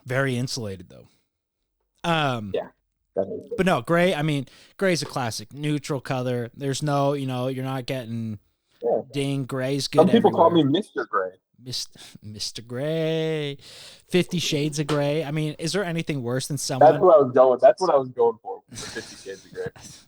Very insulated though. Yeah. But no, gray. I mean, gray is a classic neutral color. There's no, you're not getting ding. Gray's good. Some people call me everywhere. Mr. Gray. Mr. Gray, 50 Shades of Gray. I mean, is there anything worse than someone? That's what I was going. That's what I was going for. 50 Shades of Gray.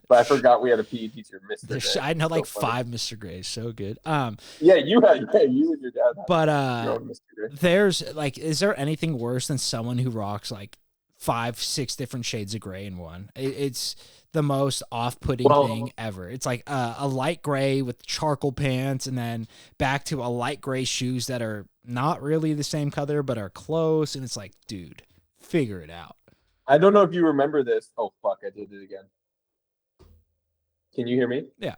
But I forgot we had a PE teacher, Mr. Gray. I know like so funny. 5 Mr. Grays. So good. Yeah, you and your dad. But your own Mr. Gray. there's like, is there anything worse than someone who rocks like 5-6 different shades of gray in one? It's the most off-putting thing ever. It's like a light gray with charcoal pants, and then back to a light gray shoes that are not really the same color but are close, and it's like, dude, figure it out. I don't know if you remember this. Oh fuck, I did it again. Can you hear me? Yeah.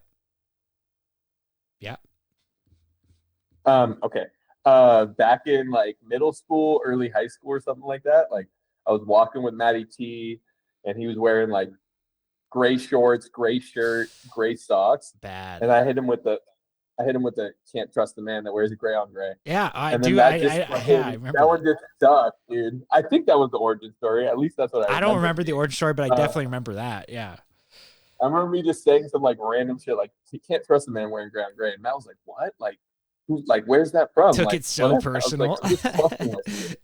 Okay. Back in like middle school, early high school or something like that, like I was walking with Matty T, and he was wearing like gray shorts, gray shirt, gray socks. Bad. And I hit him with the can't trust the man that wears a gray on gray. Yeah, I and do. I remember that one just sucked, dude. I think that was the origin story. At least that's what I don't remember the origin story, but I definitely remember that. Yeah. I remember me just saying some like random shit like, you can't trust a man wearing gray on gray. And Matt was like, what? Like, where's that from? Took like, it so personal. I'm just fucking with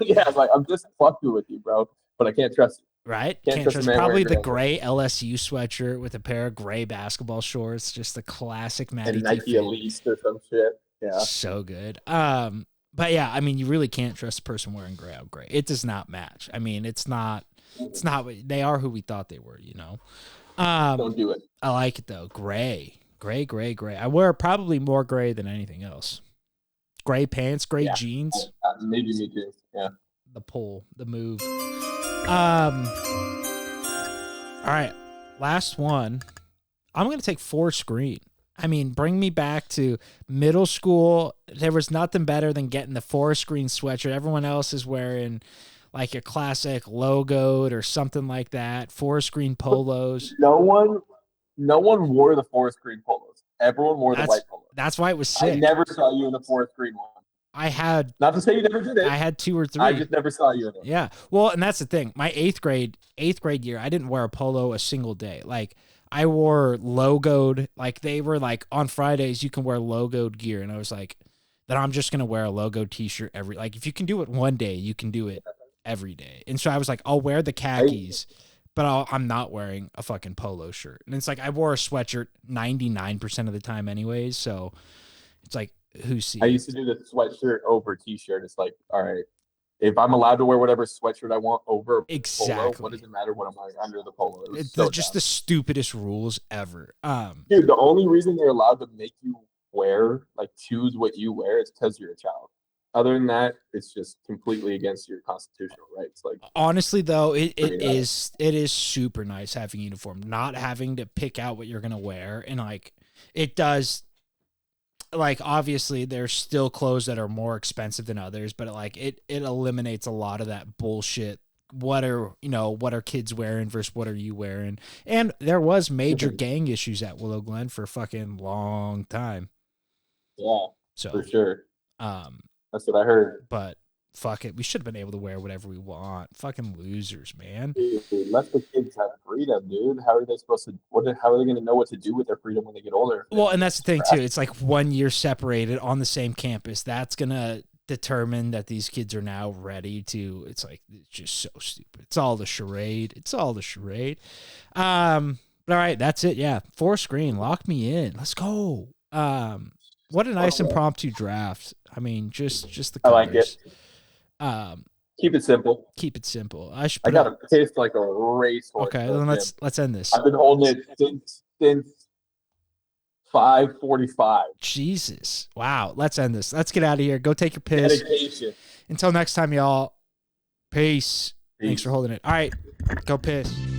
you. Yeah, like, I'm just fucking with you, bro. But I can't trust you. Right? Can't trust probably the gray LSU sweatshirt with a pair of gray basketball shorts. Just the classic Matty and Nike Elite or some shit. Yeah. So good. But yeah, I mean, you really can't trust a person wearing gray on gray. It does not match. I mean, it's not, they are who we thought they were, Don't do it. I like it though. Gray. I wear probably more gray than anything else. Gray pants, gray jeans. Maybe me too. Yeah. The move. All right. Last one. I'm going to take 4-screen. I mean, bring me back to middle school. There was nothing better than getting the 4-screen sweatshirt. Everyone else is wearing like a classic logoed or something like that. 4-screen polos. No one wore the 4-screen polos. Everyone wore the white polos. That's why it was sick. I never saw you in a 4-screen one. I had, not to say you never did it. I had 2 or 3. I just never saw you in it. Yeah. Well, and that's the thing. My 8th grade year, I didn't wear a polo a single day. Like I wore logoed, like they were like on Fridays, you can wear logoed gear. And I was like, then I'm just going to wear a logo t-shirt like if you can do it one day, you can do it every day. And so I was like, I'll wear the khakis, but I'm not wearing a fucking polo shirt. And it's like, I wore a sweatshirt 99% of the time anyways. So it's like, I used to do the sweatshirt over t-shirt. It's like, all right, if I'm allowed to wear whatever sweatshirt I want over polo, what does it matter what I'm wearing under the polo? It's so just the stupidest rules ever. Dude, the only reason they're allowed to make you choose what you wear is because you're a child. Other than that, it's just completely against your constitutional rights. Like, honestly, though, it is super nice having a uniform, not having to pick out what you're gonna wear, and like it does. Like obviously, there's still clothes that are more expensive than others, but it eliminates a lot of that bullshit. What are kids wearing versus what are you wearing? And there was major gang issues at Willow Glen for a fucking long time. Yeah, so for sure. That's what I heard. But fuck it. We should have been able to wear whatever we want. Fucking losers, man. Dude, let the kids have freedom, dude. How are they supposed to? How are they going to know what to do with their freedom when they get older? Well, and that's the thing too. It's like 1 year separated on the same campus. That's gonna determine that these kids are now ready to. It's like it's just so stupid. It's all the charade. It's all the charade. All right, that's it. Yeah, 4 screen. Lock me in. Let's go. What a nice impromptu draft. I mean, just the I colors. like it. Keep it simple. Keep it simple. I should. I got to piss like a racehorse. Okay, then let's end this. I've been holding it since 5:45. Jesus. Wow. Let's end this. Let's get out of here. Go take your piss. Dedication. Until next time, y'all. Peace. Thanks for holding it. All right. Go piss.